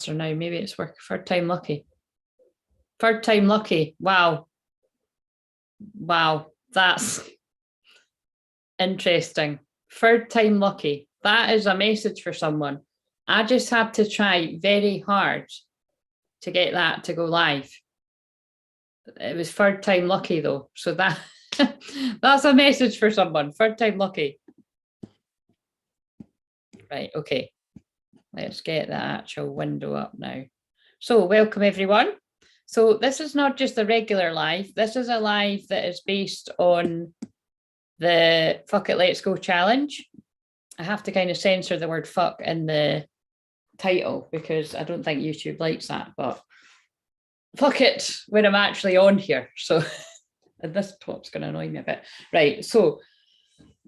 or now. Maybe it's working. Third time lucky. Third time lucky. Wow. Wow. That's interesting. Third time lucky. That is a message for someone. I just had to try very hard to get that to go live. It was third time lucky though. So that that's a message for someone. Third time lucky. Right, okay. Let's get the actual window up now. So welcome everyone. So this is not just a regular live. This is a live that is based on the Fuck It, Let's Go challenge. I have to kind of censor the word fuck in the title because I don't think YouTube likes that, but fuck it when I'm actually on here. So this top's going to annoy me a bit. Right, so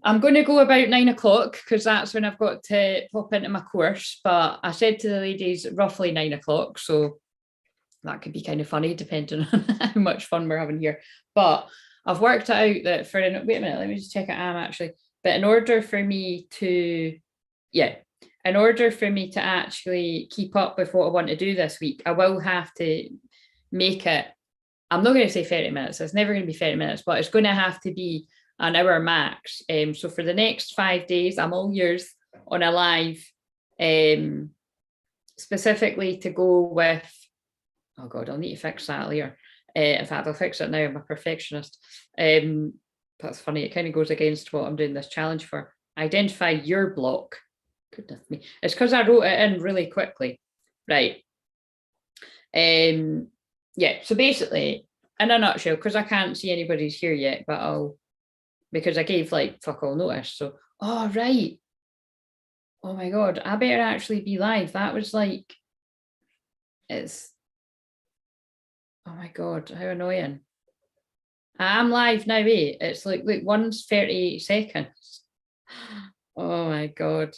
I'm going to go about 9 o'clock because that's when I've got to pop into my course. But I said to the ladies roughly 9 o'clock. So that could be kind of funny depending on how much fun we're having here. But I've worked it out that for, wait a minute, let me just check it. I am actually, but in order for me to actually keep up with what I want to do this week, I will have to make it, I'm not going to say 30 minutes. It's never going to be 30 minutes, but it's going to have to be an hour max. So for the next 5 days, I'm all yours on a live, specifically to go with, oh God, I'll need to fix that later. In fact, I'll fix it now. I'm a perfectionist. That's funny. It kind of goes against what I'm doing this challenge for. Identify your block. Goodness me. It's because I wrote it in really quickly. Right. Yeah, so basically, in a nutshell, because I can't see anybody's here yet, but because I gave like fuck all notice. So, oh, right. Oh my God, I better actually be live. That was like, oh my God, how annoying. I'm live now, eh? It's like, look, 1:38 seconds. Oh my God.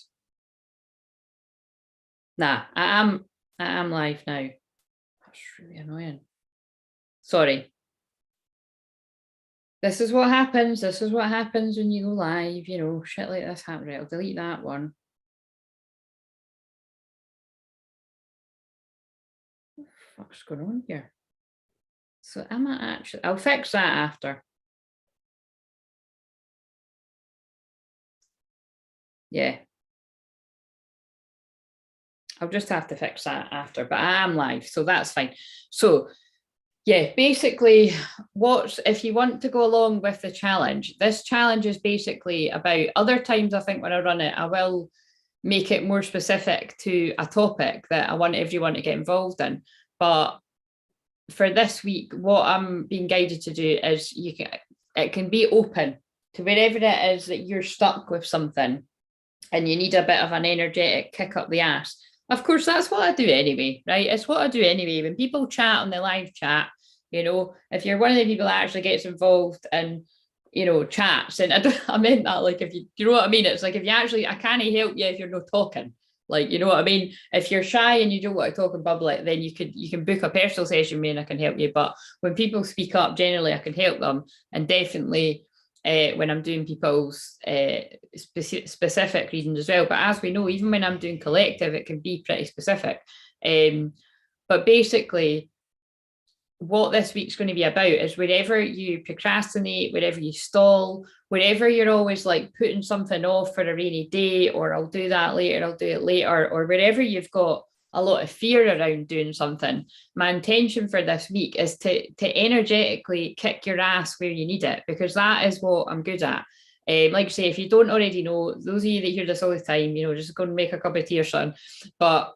Nah, I am live now. That's really annoying. Sorry. This is what happens. This is what happens when you go live, you know, shit like this happens. Right, I'll delete that one. What the fuck's going on here? So am I actually, I'll fix that after. Yeah. I'll just have to fix that after, but I am live, so that's fine. So yeah, basically if you want to go along with the challenge, this challenge is basically about, other times I think when I run it, I will make it more specific to a topic that I want everyone to get involved in. But for this week, what I'm being guided to do is it can be open to wherever it is that you're stuck with something and you need a bit of an energetic kick up the ass. Of course, that's what I do anyway, right? It's what I do anyway. When people chat on the live chat, you know, if you're one of the people that actually gets involved and, you know, chats, and I meant that like, if you know what I mean? It's like, if you actually, I can't help you if you're not talking. Like, you know what I mean? If you're shy and you don't want to talk in public, then you can book a personal session with me and I can help you. But when people speak up, generally I can help them. And definitely when I'm doing people's specific readings as well. But as we know, even when I'm doing collective, it can be pretty specific. But basically, what this week's going to be about is wherever you procrastinate, wherever you stall, wherever you're always like putting something off for a rainy day, or I'll do that later, I'll do it later, or wherever you've got a lot of fear around doing something, my intention for this week is to energetically kick your ass where you need it, because that is what I'm good at. Like I say, if you don't already know, those of you that hear this all the time, you know, just go and make a cup of tea or something. But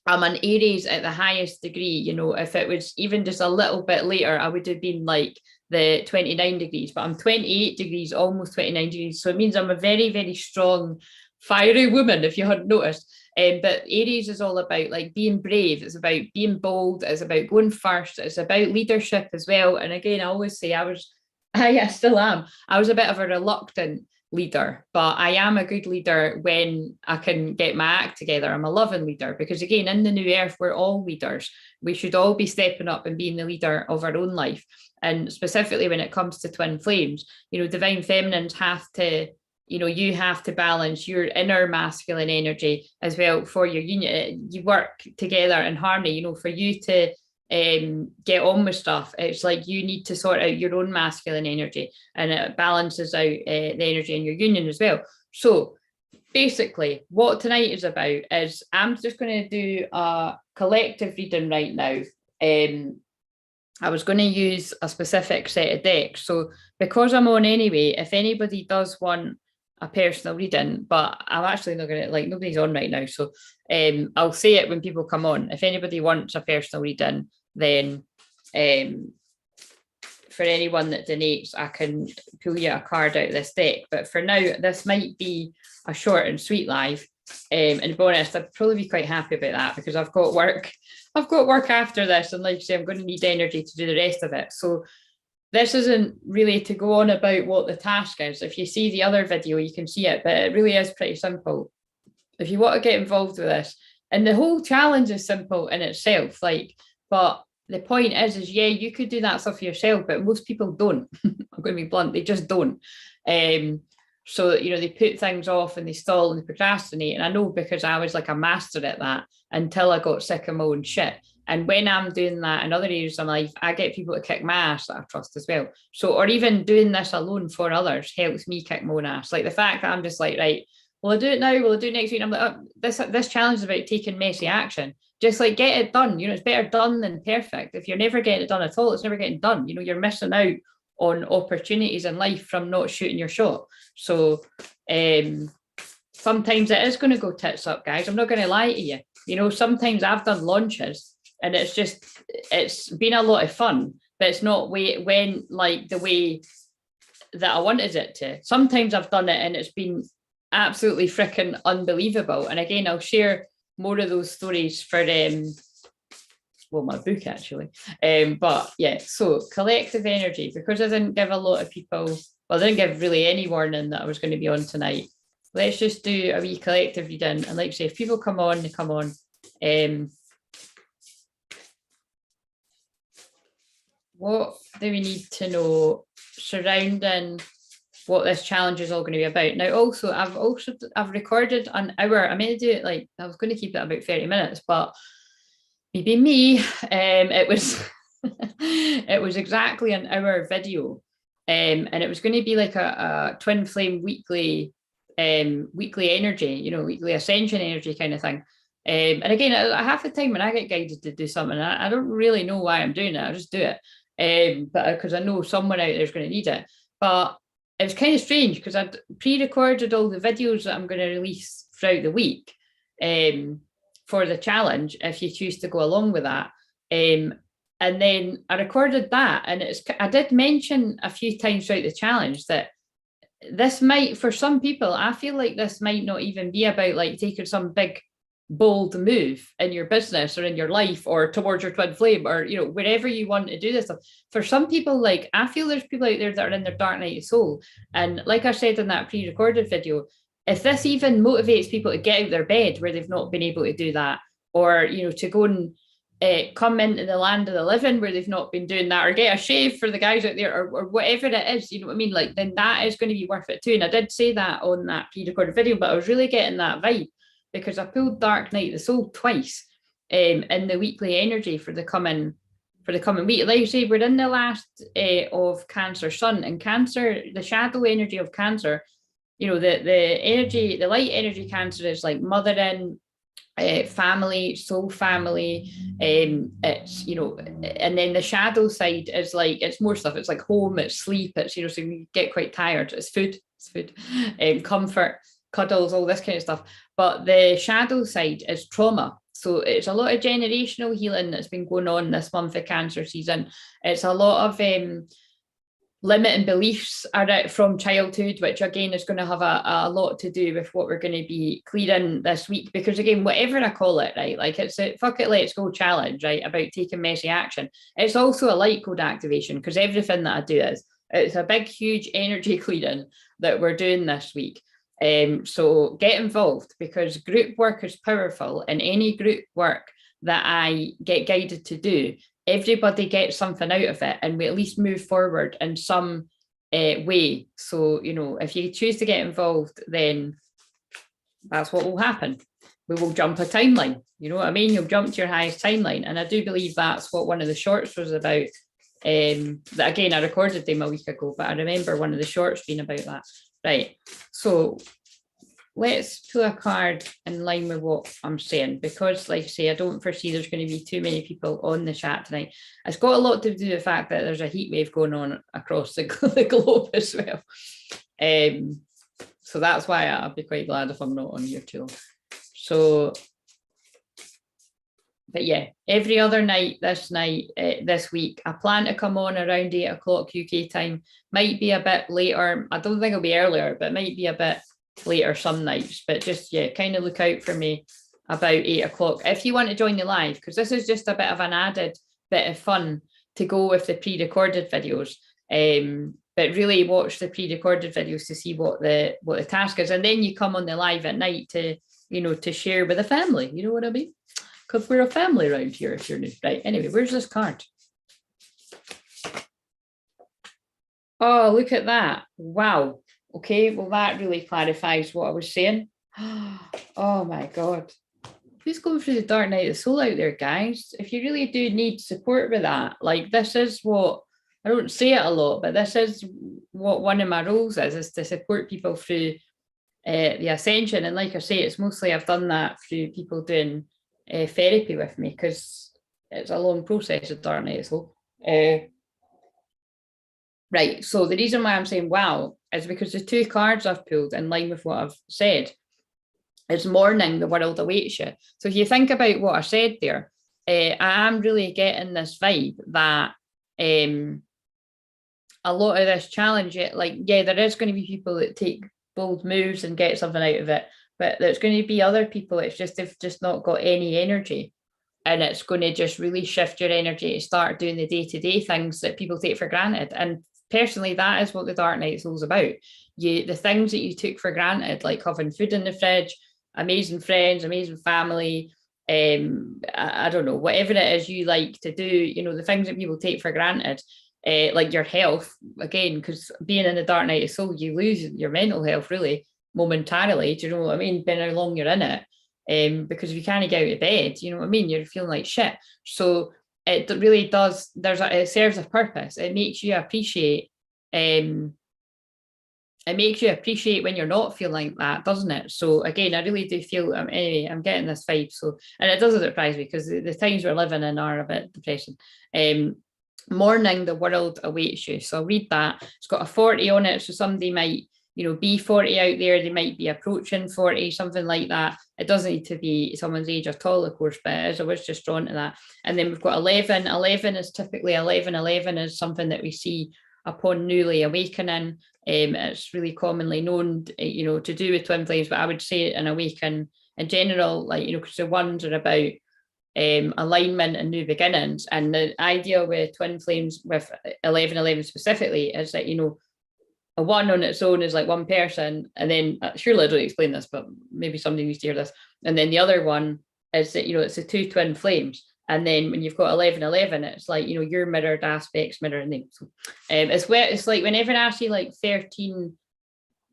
I'm an Aries at the highest degree. You know, if it was even just a little bit later, I would have been like the 29 degrees, but I'm 28 degrees, almost 29 degrees. So it means I'm a very, very strong, fiery woman, if you hadn't noticed. But Aries is all about like being brave. It's about being bold. It's about going first. It's about leadership as well. And again, I always say I still am. I was a bit of a reluctant leader, but I am a good leader when I can get my act together. I'm a loving leader, because again, in the new earth, we're all leaders. We should all be stepping up and being the leader of our own life. And specifically when it comes to twin flames, you know, divine feminines have to, you know, you have to balance your inner masculine energy as well for your union. You work together in harmony, you know, for you to get on with stuff. It's like you need to sort out your own masculine energy, and it balances out the energy in your union as well. So basically what tonight is about is I'm just going to do a collective reading right now. I was going to use a specific set of decks. So because I'm on anyway, if anybody does want a personal reading, but I'm actually not going to, like, nobody's on right now. So I'll say it when people come on. If anybody wants a personal reading, then for anyone that donates, I can pull you a card out of this deck. But for now, this might be a short and sweet live. And to be honest, I'd probably be quite happy about that, because I've got work after this, and like I say, I'm going to need energy to do the rest of it. So this isn't really to go on about what the task is. If you see the other video, you can see it, but it really is pretty simple. If you want to get involved with this, and the whole challenge is simple in itself, like, but the point is yeah, you could do that stuff for yourself, but most people don't. I'm going to be blunt, they just don't. So, you know, they put things off and they stall and they procrastinate. And I know, because I was like a master at that until I got sick of my own shit. And when I'm doing that in other areas of my life, I get people to kick my ass that I trust as well. So, or even doing this alone for others helps me kick my own ass. Like the fact that I'm just like, right, will I do it now? Will I do it next week? And I'm like, oh, this challenge is about taking messy action. Just like, get it done. You know, it's better done than perfect. If you're never getting it done at all, it's never getting done. You know, you're missing out on opportunities in life from not shooting your shot. So sometimes it is going to go tits up, guys. I'm not going to lie to you. You know, sometimes I've done launches and it's been a lot of fun, but it's not when like the way that I wanted it to. Sometimes I've done it and it's been absolutely freaking unbelievable. And again, I'll share more of those stories for my book actually. But yeah, so collective energy, because I didn't give a lot of people, well, I didn't give really any warning that I was going to be on tonight. Let's just do a wee collective reading. And like I say, if people come on, they come on. What do we need to know surrounding what this challenge is all going to be about? Now, I've recorded an hour. I meant to do it, like, I was going to keep it about 30 minutes, but maybe me, it was it was exactly an hour video, and it was going to be like a twin flame weekly energy, you know, weekly ascension energy kind of thing. And again, half the time when I get guided to do something, I don't really know why I'm doing it. I just do it, but because I know someone out there is going to need it. But it was kind of strange because I'd pre-recorded all the videos that I'm going to release throughout the week for the challenge, if you choose to go along with that. And then I recorded that, and I did mention a few times throughout the challenge that this might, for some people, I feel like this might not even be about like taking some big bold move in your business or in your life or towards your twin flame, or, you know, wherever you want to do this stuff. For some people, like, I feel there's people out there that are in their dark night of soul, and like I said in that pre-recorded video, if this even motivates people to get out of their bed where they've not been able to do that, or, you know, to go and come into the land of the living where they've not been doing that, or get a shave for the guys out there, or whatever it is, you know what I mean? Like, then that is going to be worth it too. And I did say that on that pre-recorded video, but I was really getting that vibe because I pulled Dark Night of the Soul twice in the weekly energy for the coming week. Like I say, we're in the last of Cancer Sun, and Cancer, the shadow energy of Cancer, you know, the energy, the light energy Cancer is like mothering, family, soul family. It's, you know, and then the shadow side is like, it's more stuff. It's like home, it's sleep, it's, you know, so you get quite tired. It's food, comfort, cuddles, all this kind of stuff. But the shadow side is trauma. So it's a lot of generational healing that's been going on this month of Cancer season. It's a lot of limiting beliefs from childhood, which again is going to have a lot to do with what we're going to be clearing this week. Because again, whatever I call it, right, like it's a fuck it, let's go challenge, right, about taking messy action. It's also a light code activation, because everything that I do it's a big, huge energy clearing that we're doing this week. So get involved, because group work is powerful, and any group work that I get guided to do, everybody gets something out of it, and we at least move forward in some way. So, you know, if you choose to get involved, then that's what will happen. We will jump a timeline. You know what I mean? You'll jump to your highest timeline. And I do believe that's what one of the shorts was about. That again, I recorded them a week ago, but I remember one of the shorts being about that. Right. So let's pull a card in line with what I'm saying, because like I say, I don't foresee there's going to be too many people on the chat tonight. It's got a lot to do with the fact that there's a heat wave going on across the globe as well. So that's why I'll be quite glad if I'm not on here too long. So, but yeah, every other night, this week, I plan to come on around 8 o'clock UK time. Might be a bit later. I don't think it'll be earlier, but it might be a bit later some nights. But just, yeah, kind of look out for me about 8 o'clock. If you want to join the live, because this is just a bit of an added bit of fun to go with the pre-recorded videos. But really watch the pre-recorded videos to see what the task is. And then you come on the live at night to, you know, to share with the family. You know what I mean? Because we're a family around here if you're new. Right, anyway, where's this card? Oh, look at that. Wow. Okay, well, that really clarifies what I was saying. Oh my God. Who's going through the dark night of the soul out there, guys? If you really do need support with that, like this is what, I don't say it a lot, but this is what one of my roles is to support people through the ascension. And like I say, it's mostly I've done that through people doing therapy with me, because it's a long process of dark night of the soul. Right, so the reason why I'm saying wow is because the two cards I've pulled in line with what I've said is morning, the world awaits you. So if you think about what I said there, I am really getting this vibe that a lot of this challenge, like, yeah, there is going to be people that take bold moves and get something out of it, but there's going to be other people, it's just they've just not got any energy. And it's going to just really shift your energy to start doing the day-to-day things that people take for granted. And personally, that is what the Dark Night Soul's about. The things that you took for granted, like having food in the fridge, amazing friends, amazing family, I don't know, whatever it is you like to do, you know, the things that people take for granted, like your health, again, because being in the Dark Night of Soul, you lose your mental health really momentarily. Do you know what I mean? Depending how long you're in it. Because if you can't get out of bed, you know what I mean, you're feeling like shit. So it really does, it serves a purpose. It makes you appreciate when you're not feeling like that, doesn't it? So again, I really do feel, anyway, I'm getting this vibe. So, and it doesn't surprise me because the times we're living in are a bit depressing. Morning, the world awaits you. So I'll read that. It's got a 40 on it. So somebody might, you know, be 40 out there, they might be approaching 40, something like that. It doesn't need to be someone's age at all, of course, but as I was just drawn to that. And then we've got 11. 11 is typically 11. 11 is something that we see upon newly awakening. It's really commonly known, you know, to do with twin flames, but I would say an awaken in general, like, you know, because the ones are about alignment and new beginnings. And the idea with twin flames with 1111 specifically is that, you know, a one on its own is like one person, and then surely I don't explain this, but maybe somebody needs to hear this. And then the other one is that, you know, it's the two twin flames. And then when you've got 1111, it's like, you know, your mirrored aspects mirroring them. So it's like whenever I see like 13,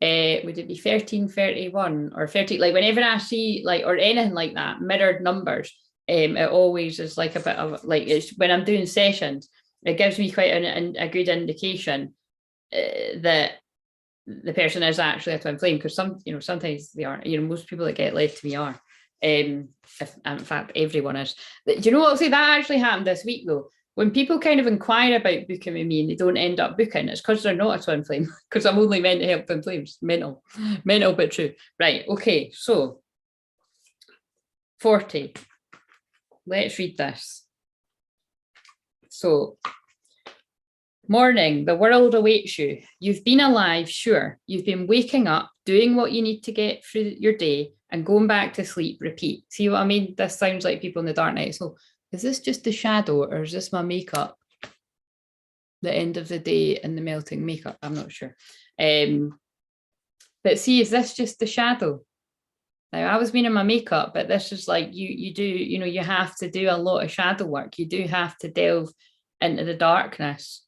would it be 1331 or 30? Like whenever I see like, or anything like that, mirrored numbers, it always is like a bit of like, it's when I'm doing sessions, it gives me quite a good indication that the person is actually a twin flame, because sometimes they aren't. You know, most people that get led to me are. In fact, everyone is. Do you know what I'll say? That actually happened this week though. When people kind of inquire about booking with me and they don't end up booking, it's because they're not a twin flame, because I'm only meant to help twin flames. Mental but true. Right, okay, so 40. Let's read this. So, morning, the world awaits you. You've been alive, sure. You've been waking up, doing what you need to get through your day and going back to sleep, repeat. See what I mean? This sounds like people in the dark night. So is this just the shadow or is this my makeup? The end of the day and the melting makeup? I'm not sure. But see, is this just the shadow? Now, I was wearing my makeup, but this is like you do, you know, you have to do a lot of shadow work. You do have to delve into the darkness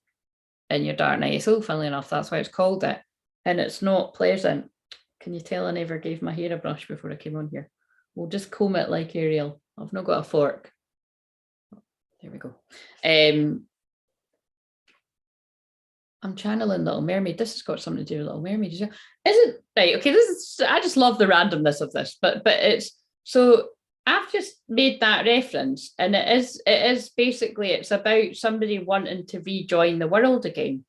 in your dark night of soul, funnily enough. That's why it's called it. And it's not pleasant. Can you tell I never gave my hair a brush before I came on here? We'll just comb it like Ariel. I've not got a fork. There we go. I'm channeling Little Mermaid. This has got something to do with Little Mermaid. Is it right? Okay, this is. I just love the randomness of this, but it's so. I've just made that reference, and it is basically it's about somebody wanting to rejoin the world again.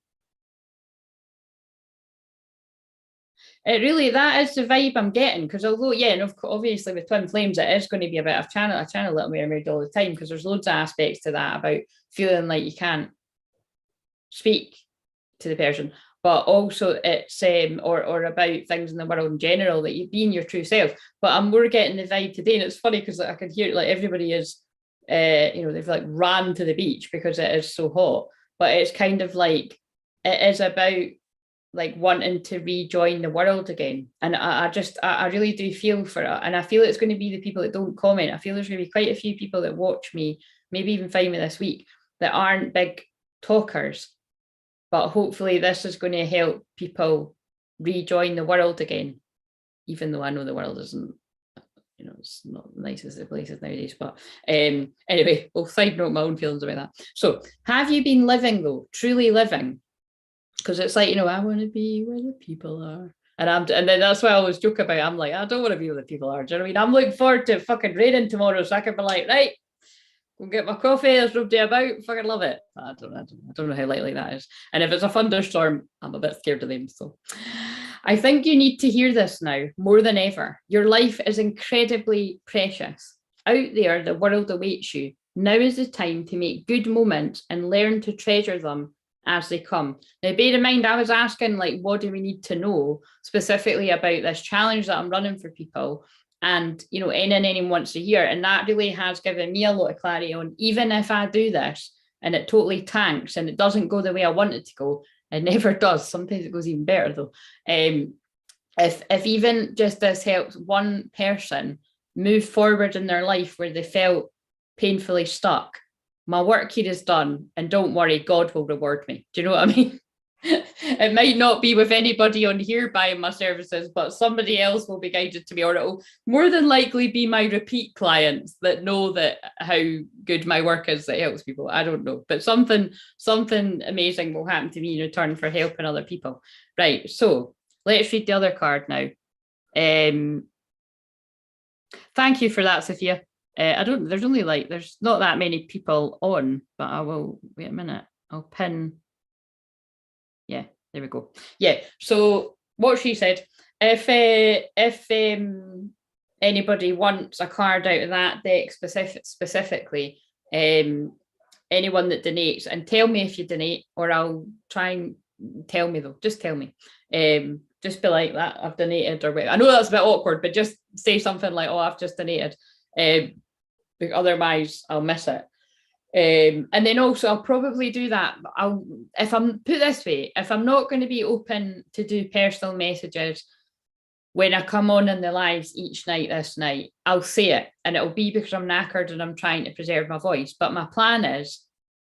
It really, that is the vibe I'm getting, because although, yeah, and obviously with twin flames, it is going to be about I channel Little Mermaid all the time, because there's loads of aspects to that about feeling like you can't speak to the person, but also it's or about things in the world in general, that you being your true self. But I'm more getting the vibe today, and it's funny because I can hear like everybody is, they've like ran to the beach because it is so hot, but it's kind of like it is about like wanting to rejoin the world again. And I really do feel for it. And I feel it's going to be the people that don't comment. I feel there's going to be quite a few people that watch me, maybe even find me this week, that aren't big talkers. But hopefully this is going to help people rejoin the world again, even though I know the world isn't, it's not the nicest of places nowadays. But anyway, we'll side note my own feelings about that. So have you been living though, truly living? Because it's like, I want to be where the people are. And then that's why I always joke about it. I'm like, I don't want to be where the people are. Do you know what I mean? I'm looking forward to fucking raining tomorrow so I can be like, right, go get my coffee, there's nobody about, fucking love it. I don't know how likely that is. And if it's a thunderstorm, I'm a bit scared of them. So I think you need to hear this now more than ever. Your life is incredibly precious. Out there, the world awaits you. Now is the time to make good moments and learn to treasure them as they come. Now, bear in mind, I was asking, like, what do we need to know specifically about this challenge that I'm running for people? And, anyone wants to hear. And that really has given me a lot of clarity on, even if I do this and it totally tanks and it doesn't go the way I want it to go, it never does. Sometimes it goes even better though. If even just this helps one person move forward in their life where they felt painfully stuck, my work here is done, and don't worry, God will reward me. Do you know what I mean? It might not be with anybody on here buying my services, but somebody else will be guided to me, or it'll more than likely be my repeat clients that know that how good my work is that helps people. I don't know, but something amazing will happen to me in return for helping other people. Right, so let's read the other card now. Thank you for that, Sophia. There's not that many people on, but I will, wait a minute, I'll pin. Yeah, there we go. Yeah, so what she said, if anybody wants a card out of that deck specifically, anyone that donates, and tell me if you donate, or I'll try and tell me though, just tell me. Just be like that, I've donated, or whatever. I know that's a bit awkward, but just say something like, oh, I've just donated. Otherwise I'll miss it. And then also I'll probably do that. If I'm put this way, if I'm not going to be open to do personal messages when I come on in the lives each night this night, I'll say it, and it'll be because I'm knackered and I'm trying to preserve my voice. But my plan is,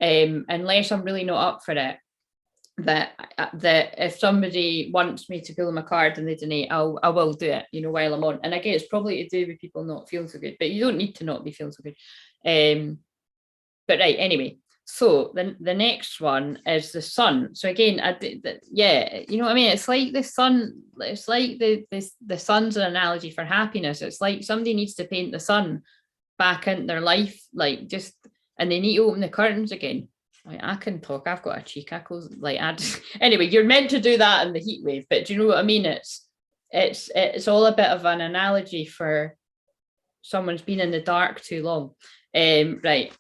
unless I'm really not up for it, that if somebody wants me to pull them a card and they donate, I will do it, while I'm on. And again, it's probably to do with people not feeling so good, but you don't need to not be feeling so good. But right, anyway, so the next one is the sun. So again, you know what I mean? It's like the sun, it's like the sun's an analogy for happiness. It's like somebody needs to paint the sun back into their life, like just, and they need to open the curtains again. I can talk, I've got a cheek, I close, anyway, you're meant to do that in the heat wave, but do you know what I mean? It's all a bit of an analogy for someone's been in the dark too long. Right.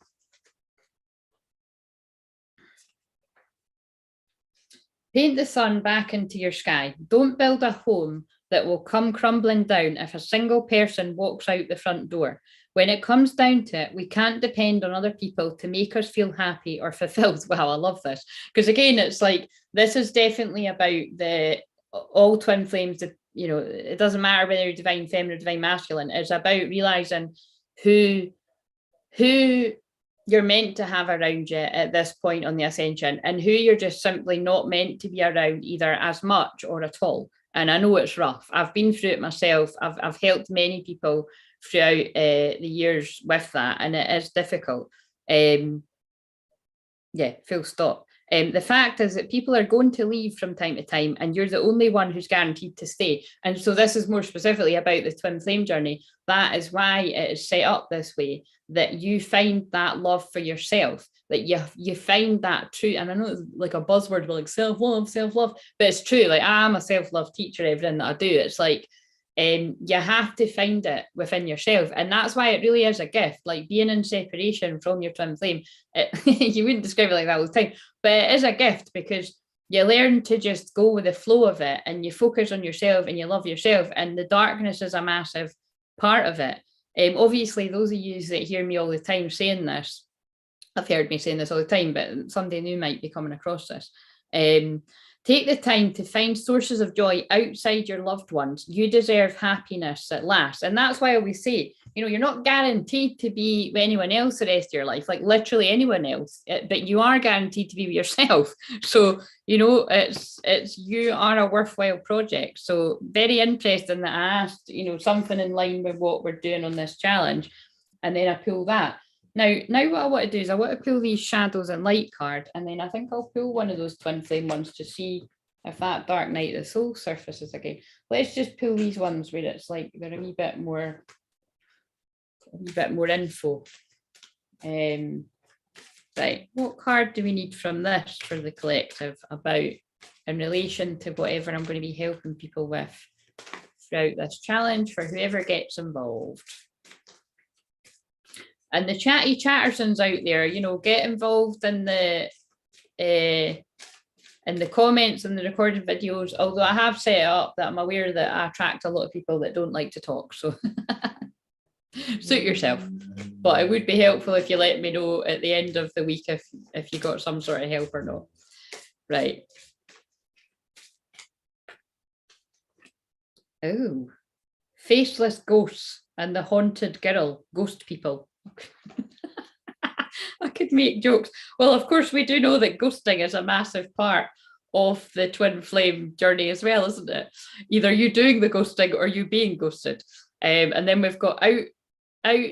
Paint the sun back into your sky. Don't build a home that will come crumbling down if a single person walks out the front door. When it comes down to it, we can't depend on other people to make us feel happy or fulfilled. Wow, I love this. Because again, it's like, this is definitely about all twin flames. It doesn't matter whether you're divine feminine or divine masculine. It's about realizing who you're meant to have around you at this point on the ascension, and who you're just simply not meant to be around either as much or at all. And I know it's rough. I've been through it myself. I've helped many people throughout the years with that, and it is difficult. Yeah, full stop. The fact is that people are going to leave from time to time, and you're the only one who's guaranteed to stay. And so this is more specifically about the twin flame journey. That is why it is set up this way, that you find that love for yourself, that you find that true. And I know it's like a buzzword, but like self-love, but it's true. Like, I'm a self-love teacher, everything that I do. It's like, you have to find it within yourself, and that's why it really is a gift. Like being in separation from your twin flame, you wouldn't describe it like that all the time, but it is a gift because you learn to just go with the flow of it, and you focus on yourself and you love yourself, and the darkness is a massive part of it. Obviously, those of you that hear me all the time saying this, I've heard me saying this all the time, but somebody new might be coming across this. Take the time to find sources of joy outside your loved ones. You deserve happiness at last. And that's why I always say, you're not guaranteed to be with anyone else the rest of your life, like literally anyone else, but you are guaranteed to be with yourself. So, it's you are a worthwhile project. So very interesting that I asked, something in line with what we're doing on this challenge. And then I pull that. Now what I want to do is I want to pull these shadows and light card, and then I think I'll pull one of those twin flame ones to see if that dark night of the soul surfaces again. Let's just pull these ones where it's like they're a wee bit more info. Right, what card do we need from this for the collective about in relation to whatever I'm going to be helping people with throughout this challenge for whoever gets involved? And the chatty chattersons out there, get involved in the comments and the recorded videos. Although I have set it up that I'm aware that I attract a lot of people that don't like to talk. So suit yourself. But it would be helpful if you let me know at the end of the week if you got some sort of help or not. Right. Oh, faceless ghosts and the haunted girl, ghost people. I could make jokes. Well, of course, we do know that ghosting is a massive part of the twin flame journey as well, isn't it? Either you doing the ghosting or you being ghosted. And then we've got out,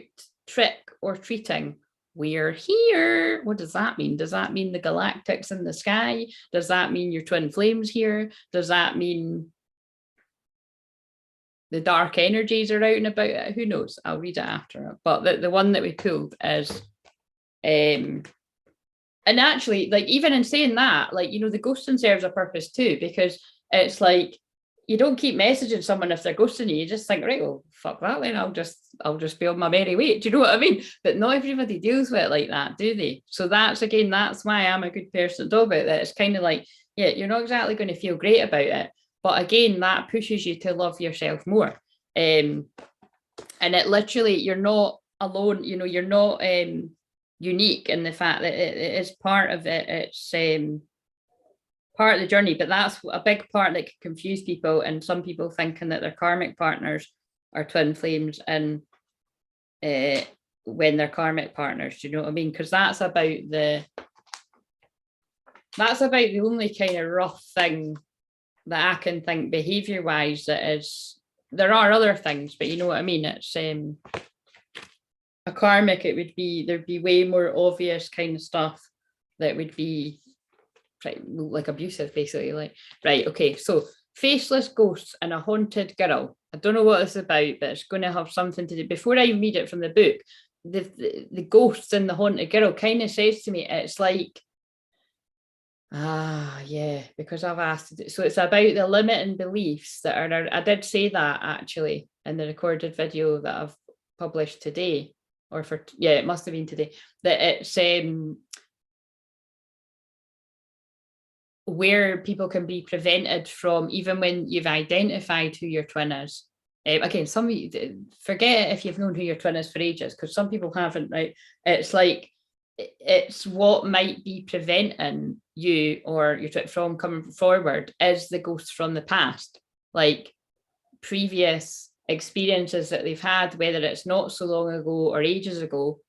trick or treating. We're here. What does that mean? Does that mean the galactics in the sky? Does that mean your twin flames here? Does that mean the dark energies are out and about it? Who knows? I'll read it after. But the one that we pulled is, and actually, like, even in saying that, like, the ghosting serves a purpose too, because it's like, you don't keep messaging someone if they're ghosting you. You just think, right, well, fuck that then. I'll just be on my merry way. Do you know what I mean? But not everybody deals with it like that, do they? So that's why I'm a good person to talk about that. It's kind of like, yeah, you're not exactly going to feel great about it. But again, that pushes you to love yourself more. And it literally, you're not alone, you're not unique in the fact that it is part of it. It's part of the journey, but that's a big part that can confuse people. And some people thinking that their karmic partners are twin flames and when they're karmic partners, do you know what I mean? Because that's about the only kind of rough thing that I can think behavior wise that is. There are other things, but you know what I mean. It's a karmic. There'd be way more obvious kind of stuff that would be like abusive, basically. Like, right, okay. So faceless ghosts and a haunted girl. I don't know what it's about, but it's going to have something to do. Before I read it from the book, the ghosts and the haunted girl kind of says to me, it's like. Yeah, because I've asked it. So it's about the limiting beliefs that are, I did say that actually in the recorded video that I've published today, it must have been today, that it's where people can be prevented from, even when you've identified who your twin is. Again, some of you forget if you've known who your twin is for ages, because some people haven't, right? It's like, it's what might be preventing you or your twin from coming forward is the ghosts from the past, like previous experiences that they've had, whether it's not so long ago or ages ago,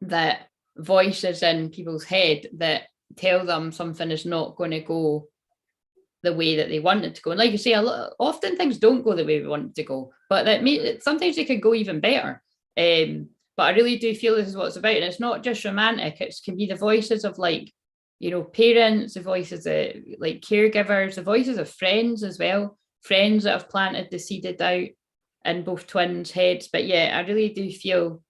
that voices in people's head that tell them something is not going to go the way that they want it to go. And like you say, often things don't go the way we want it to go, but sometimes they could go even better. But I really do feel this is what it's about. And it's not just romantic, it can be the voices of like, you know, parents, the voices of like caregivers, the voices of friends as well, friends that have planted the seeded out in both twins' heads. But yeah, I really do feel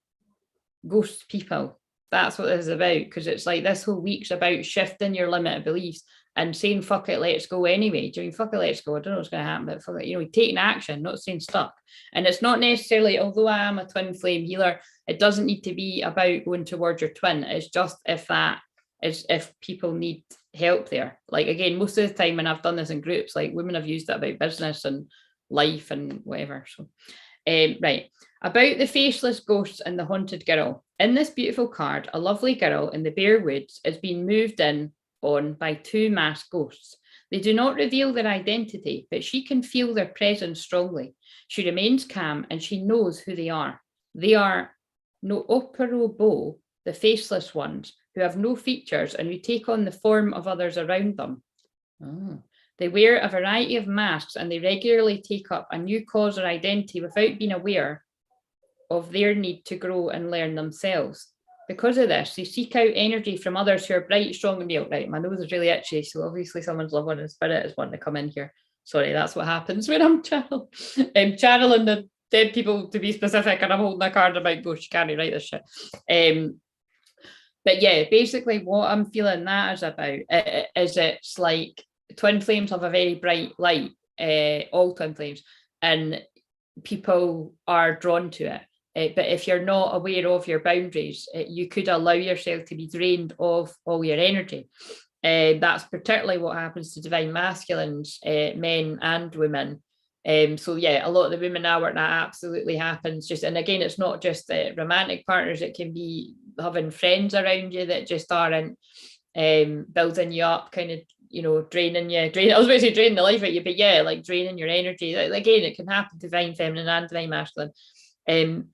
ghost people. That's what this is about, because it's like this whole week's about shifting your limited beliefs and saying fuck it, let's go anyway. Do you mean fuck it, let's go? I don't know what's going to happen, but fuck it, you know, taking action, not staying stuck. And it's not necessarily, although I am a twin flame healer, it doesn't need to be about going towards your twin. It's just if people need help there. Like again, most of the time when I've done this in groups, like women have used it about business and life and whatever. So right, about the faceless ghosts and the haunted girl. In this beautiful card, a lovely girl in the bare woods is being moved in on by two masked ghosts. They do not reveal their identity, but she can feel their presence strongly. She remains calm and she knows who they are. They are no operobo, the faceless ones, who have no features and who take on the form of others around them. Oh. They wear a variety of masks and they regularly take up a new cause or identity without being aware of their need to grow and learn themselves. Because of this, they seek out energy from others who are bright, strong, and real. Right, my nose is really itchy, so obviously someone's loved one in spirit is wanting to come in here. Sorry, that's what happens when I'm channeling the dead people, to be specific, and I'm holding a card about ghosts. You can't write this shit. But yeah, basically what I'm feeling that is about is it's like twin flames have a very bright light, all twin flames, and people are drawn to it. But if you're not aware of your boundaries, you could allow yourself to be drained of all your energy. That's particularly what happens to divine masculines, men and women. So yeah, a lot of the women now where that absolutely happens. And again, it's not just romantic partners. It can be having friends around you that just aren't building you up, kind of, you know, draining you. I was about to say draining the life out of you, but yeah, like draining your energy. Again, it can happen to divine feminine and divine masculine. And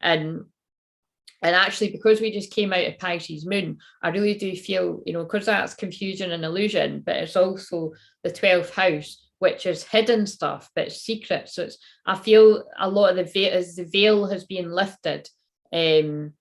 actually, because we just came out of Pisces moon, I really do feel, you know, because that's confusion and illusion, but it's also the 12th house, which is hidden stuff, but it's secret. So I feel a lot of the veil has been lifted on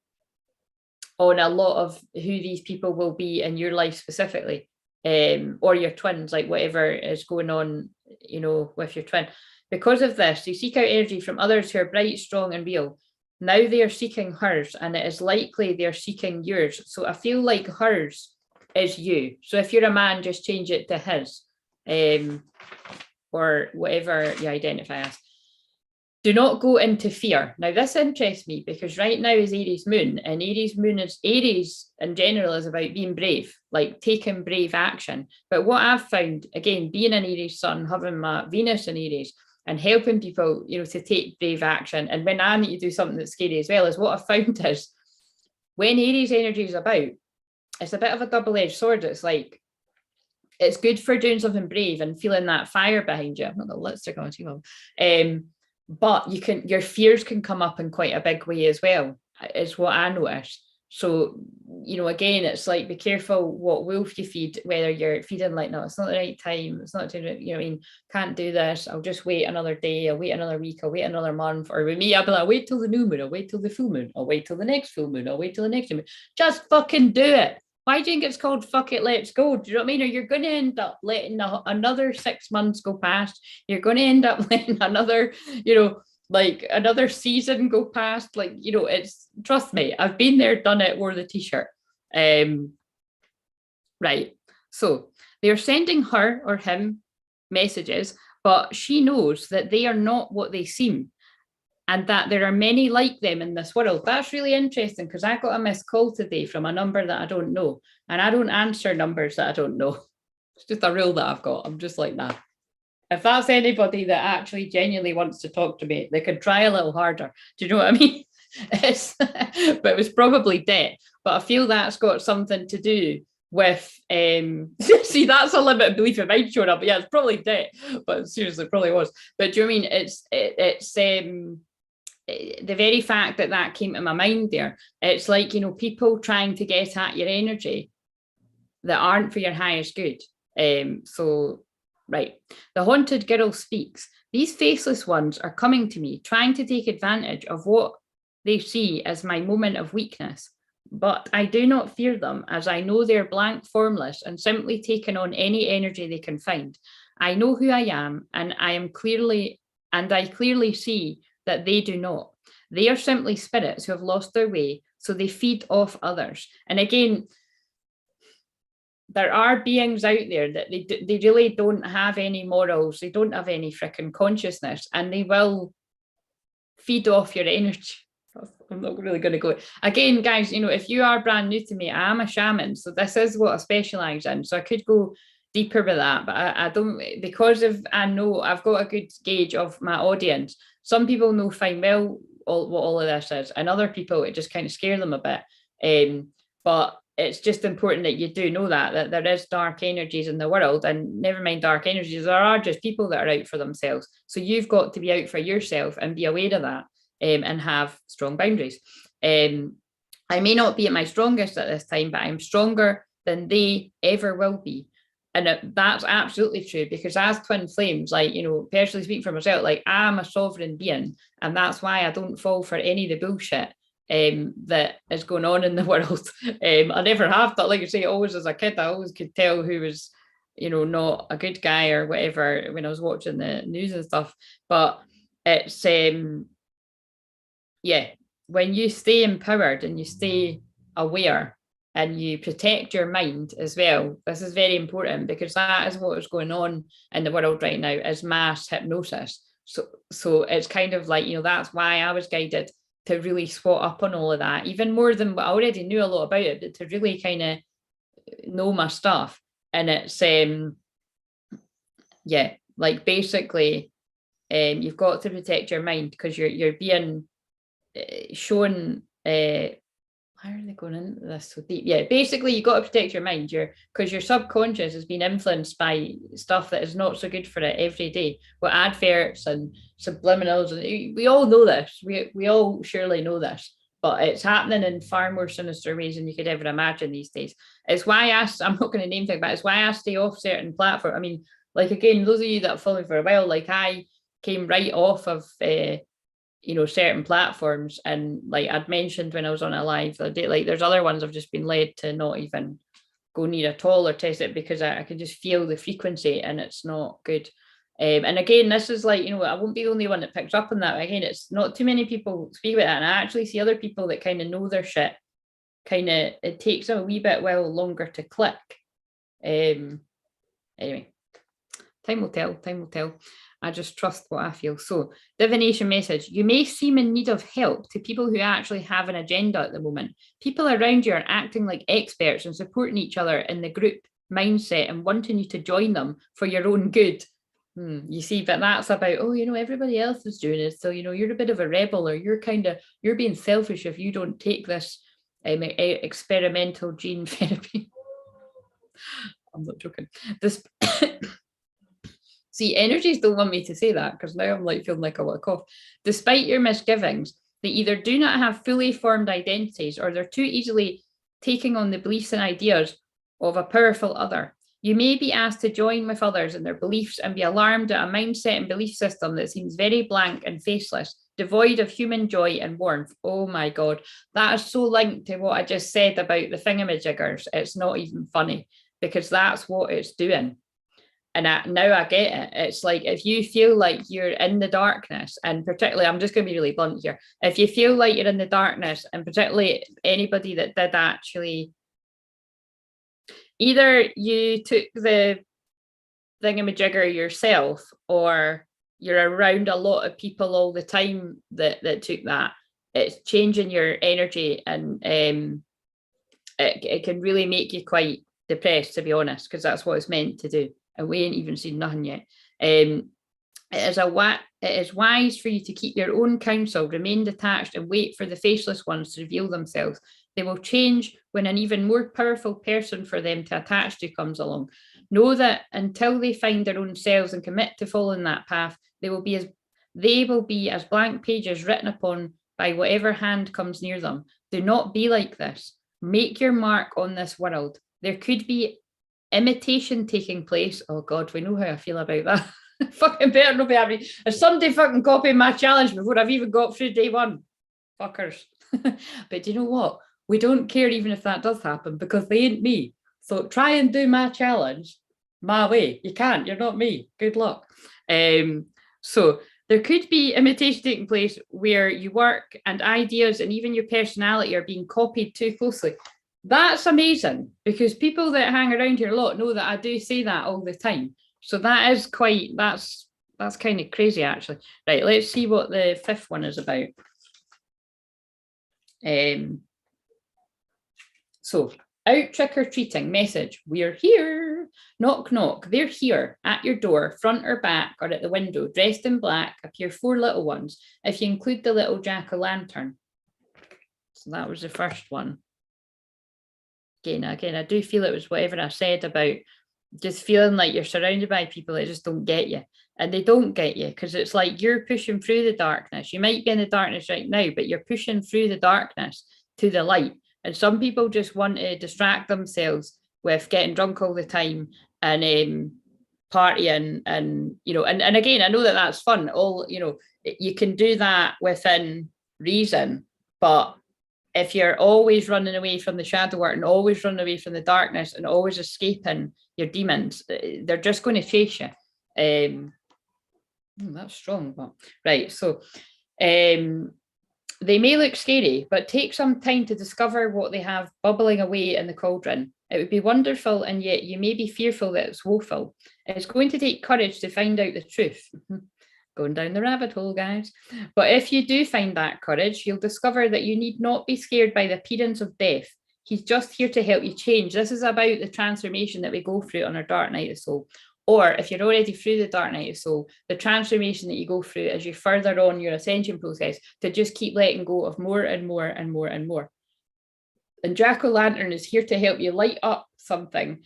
a lot of who these people will be in your life specifically, or your twins, like whatever is going on, you know, with your twin. Because of this, they seek out energy from others who are bright, strong, and real. Now they are seeking hers, and it is likely they're seeking yours. So I feel like hers is you. So if you're a man, just change it to his, or whatever you identify as. Do not go into fear. Now, this interests me because right now is Aries moon, and Aries in general is about being brave, like taking brave action. But what I've found, again, being an Aries sun, having my Venus in Aries, and helping people, you know, to take brave action. And when I need to do something that's scary as well, is what I've found is when Aries energy is about, it's a bit of a double-edged sword. It's like, it's good for doing something brave and feeling that fire behind you. I'm not got lipstick on too long. But your fears can come up in quite a big way as well, is what I noticed. So, you know, again, it's like, be careful what wolf you feed, whether you're feeding like, no, it's not the right time. It's not, you know, I mean, can't do this. I'll just wait another day. I'll wait another week. I'll wait another month. Or with me, I'll be like, wait till the new moon. I'll wait till the full moon. I'll wait till the next full moon. I'll wait till the next moon. Just fucking do it. Why do you think it's called fuck it, let's go? Do you know what I mean? Or you're going to end up letting another 6 months go past. You're going to end up letting another, you know, like another season go past. Like, you know, it's, trust me, I've been there, done it, wore the t-shirt. Right. So they're sending her or him messages, but she knows that they are not what they seem, and that there are many like them in this world. That's really interesting, because I got a missed call today from a number that I don't know, and I don't answer numbers that I don't know. It's just a rule that I've got. I'm just like that. If that's anybody that actually genuinely wants to talk to me, they could try a little harder. Do you know what I mean? But it was probably debt. But I feel that's got something to do with, see, that's a limited belief of mine showing up. But yeah, it's probably debt. But seriously, it probably was. But do you know what I mean? It's the very fact that that came to my mind there, it's like, you know, people trying to get at your energy that aren't for your highest good. So, right. The haunted girl speaks. These faceless ones are coming to me, trying to take advantage of what they see as my moment of weakness. But I do not fear them, as I know they're blank, formless, and simply taking on any energy they can find. I know who I am, and I clearly see that they do not. They are simply spirits who have lost their way, so they feed off others. And again, there are beings out there that they really don't have any morals, they don't have any freaking consciousness, and they will feed off your energy. I'm not really going to go. Again, guys, you know, if you are brand new to me, I am a shaman, so this is what I specialize in. So I could go deeper with that, but I don't, because I know I've got a good gauge of my audience. Some people know fine well what all of this is, and other people, it just kind of scare them a bit. But it's just important that you do know that there is dark energies in the world, and never mind dark energies, there are just people that are out for themselves. So you've got to be out for yourself and be aware of that, and have strong boundaries. I may not be at my strongest at this time, but I'm stronger than they ever will be. And that's absolutely true, because as twin flames, like, you know, personally speaking for myself, like, I'm a sovereign being, and that's why I don't fall for any of the bullshit that is going on in the world. I never have, but like I say, always as a kid, I always could tell who was, you know, not a good guy or whatever when I was watching the news and stuff. But it's yeah, when you stay empowered and you stay aware and you protect your mind as well, this is very important, because that is what is going on in the world right now, is mass hypnosis. So it's kind of like, you know, that's why I was guided to really swat up on all of that, even more than what I already knew a lot about it, but to really kind of know my stuff. And it's yeah, like basically you've got to protect your mind, because you're being shown why are they going into this so deep? Yeah, basically you got to protect your mind, because your subconscious has been influenced by stuff that is not so good for it every day, with adverts and subliminals, and we all know this, we all surely know this, but it's happening in far more sinister ways than you could ever imagine these days. It's why I'm not going to name things, but it's why I stay off certain platforms. I mean, like, again, those of you that have followed for a while, like, I came right off of you know, certain platforms, and like I'd mentioned when I was on a live the day, like, there's other ones I've just been led to not even go near at all or test it, because I can just feel the frequency and it's not good. And again, this is like, you know, I won't be the only one that picks up on that. Again, it's not too many people speak about that, and I actually see other people that kind of know their shit, kind of, it takes them a wee bit longer to click. Anyway, time will tell. I just trust what I feel. So, divination message. You may seem in need of help to people who actually have an agenda at the moment. People around you are acting like experts and supporting each other in the group mindset and wanting you to join them for your own good. You see, but that's about, oh, you know, everybody else is doing it, so, you know, you're a bit of a rebel, or you're being selfish if you don't take this experimental gene therapy. I'm not joking. This See, energies don't want me to say that, because now I'm like feeling like I want to cough. Despite your misgivings, they either do not have fully formed identities, or they're too easily taking on the beliefs and ideas of a powerful other. You may be asked to join with others in their beliefs and be alarmed at a mindset and belief system that seems very blank and faceless, devoid of human joy and warmth. Oh my God, that is so linked to what I just said about the thingamajiggers. It's not even funny, because that's what it's doing. And now I get it. It's like, if you feel like you're in the darkness, and particularly, I'm just going to be really blunt here, if you feel like you're in the darkness, and particularly anybody that did actually, either you took the thingamajigger yourself, or you're around a lot of people all the time that took that, it's changing your energy, and it can really make you quite depressed, to be honest, because that's what it's meant to do. And we ain't even seen nothing yet. It is wise for you to keep your own counsel, remain detached, and wait for the faceless ones to reveal themselves. They will change when an even more powerful person for them to attach to comes along. Know that until they find their own selves and commit to following that path, they will be as They will be as blank pages written upon by whatever hand comes near them. Do not be like this. Make your mark on this world. There could be imitation taking place. Oh God, we know how I feel about that. Fucking better not be having. If somebody fucking copied my challenge before I've even got through day one, fuckers. But do you know what? We don't care even if that does happen, because they ain't me. So try and do my challenge my way. You can't. You're not me. Good luck. So there could be imitation taking place where you work and ideas and even your personality are being copied too closely. That's amazing, because people that hang around here a lot know that I do say that all the time. So that is quite, that's kind of crazy, actually. Right, let's see what the fifth one is about. So, out trick-or-treating, message, we're here. Knock, knock, they're here, at your door, front or back, or at the window, dressed in black, appear 4 little ones, if you include the little jack-o'-lantern. So that was the first one. Again, I do feel it was whatever I said about just feeling like you're surrounded by people that just don't get you. And they don't get you, because it's like you're pushing through the darkness. You might be in the darkness right now, but you're pushing through the darkness to the light. And some people just want to distract themselves with getting drunk all the time and partying, and and again, I know that that's fun. All you can do that within reason, but if you're always running away from the shadow work and always running away from the darkness and always escaping your demons, they're just going to chase you. That's strong, but right. So they may look scary, but take some time to discover what they have bubbling away in the cauldron. It would be wonderful, and yet you may be fearful that it's woeful. It's going to take courage to find out the truth. Going down the rabbit hole, guys. But if you do find that courage, you'll discover that you need not be scared by the appearance of death. He's just here to help you change. This is about the transformation that we go through on our dark night of soul. Or if you're already through the dark night of soul, the transformation that you go through as you further on your ascension process, to just keep letting go of more and more and more and more. And Jack-o'-lantern is here to help you light up something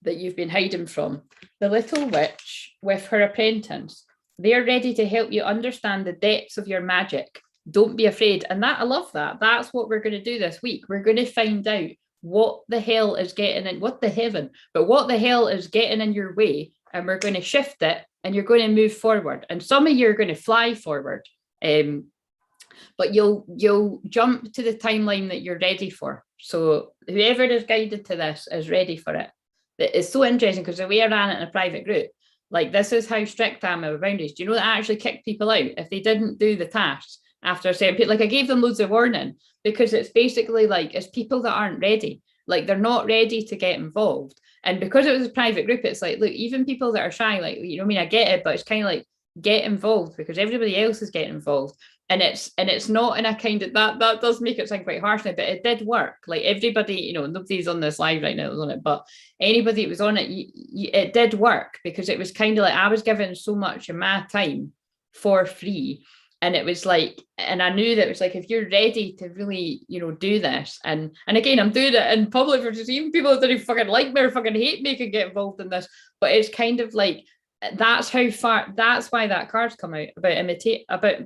that you've been hiding from. The little witch with her apprentice, they're ready to help you understand the depths of your magic. Don't be afraid. And that, I love that. That's what we're going to do this week. We're going to find out what the hell is getting in, what the hell is getting in your way. And we're going to shift it, and you're going to move forward. And some of you are going to fly forward. But you'll jump to the timeline that you're ready for. So whoever is guided to this is ready for it. It's so interesting, because the way I ran it in a private group, like, this is how strict I am with boundaries. Do you know that I actually kicked people out if they didn't do the tasks after a certain period? Like, I gave them loads of warning, because it's basically like, it's people that aren't ready. Like, they're not ready to get involved. And because it was a private group, it's like, look, even people that are shy, like, I mean, I get it, but it's kind of like, get involved, because everybody else is getting involved. And it's not in a kind of, that does make it sound quite harsh now, but it did work. Like, everybody, nobody's on this live right now that was on it, but anybody that was on it, it did work, because it was kind of like, I was given so much of my time for free. And it was like, and I knew that it was like, if you're ready to really, do this, and again, I'm doing it in public for just even people that don't even fucking like me or fucking hate me can get involved in this. But it's kind of like, that's how far, that's why that card's come out about imitate, about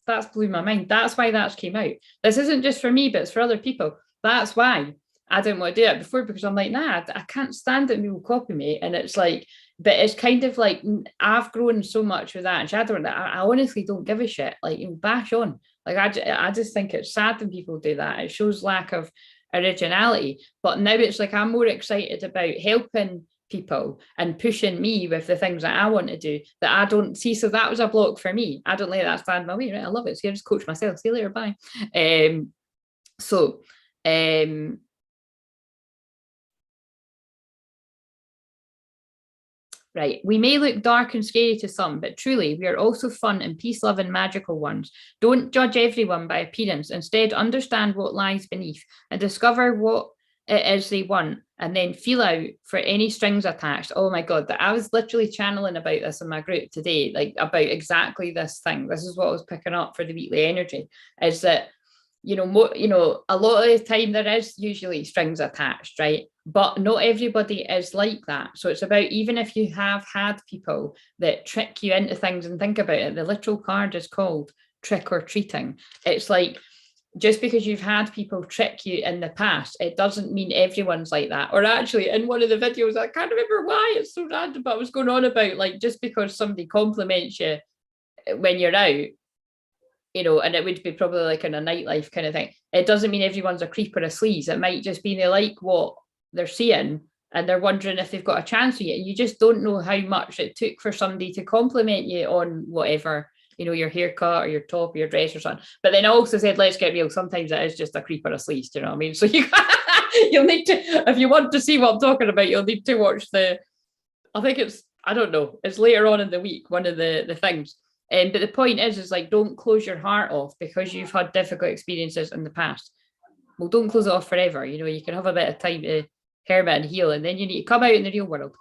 that's blew my mind. That's why that came out. This isn't just for me, but it's for other people. That's why I didn't want to do it before, because I'm like, nah, I can't stand it. People copy me. And it's like, but it's kind of like, I've grown so much with that and shadow that I honestly don't give a shit. Like, bash on. Like, I just think it's sad when people do that. It shows lack of originality. But now it's like, I'm more excited about helping people and pushing me with the things that I want to do that I don't see. So that was a block for me. I don't let that stand in my way, right? I love it. So I just coach myself. See you later. Bye. Right. We may look dark and scary to some, but truly we are also fun and peace-loving magical ones. Don't judge everyone by appearance. Instead, understand what lies beneath and discover what it is they want, and then feel out for any strings attached. Oh my God, that I was literally channeling about this in my group today, like about exactly this thing. This is what I was picking up for the weekly energy, is that you know, a lot of the time there is usually strings attached, right? But not everybody is like that. So it's about, even if you have had people that trick you into things, and think about it, the literal card is called trick or treating. It's like, just because you've had people trick you in the past, it doesn't mean everyone's like that. Or actually, in one of the videos, I can't remember why, it's so random, but I was going on about, like, just because somebody compliments you when you're out, you know, and it would be probably like in a nightlife kind of thing, it doesn't mean everyone's a creep or a sleaze. It might just be they like what they're seeing and they're wondering if they've got a chance with you. You just don't know how much it took for somebody to compliment you on whatever, you know, your haircut or your top or your dress or something. But then I also said, let's get real, sometimes it is just a creep or a sleaze, do you know what I mean? So you'll need to, if you want to see what I'm talking about, you'll need to watch I think it's, I don't know, it's later on in the week, one of the things. But the point is like, don't close your heart off because you've had difficult experiences in the past. Well, don't close it off forever. You know, you can have a bit of time to hermit and heal, and then you need to come out in the real world.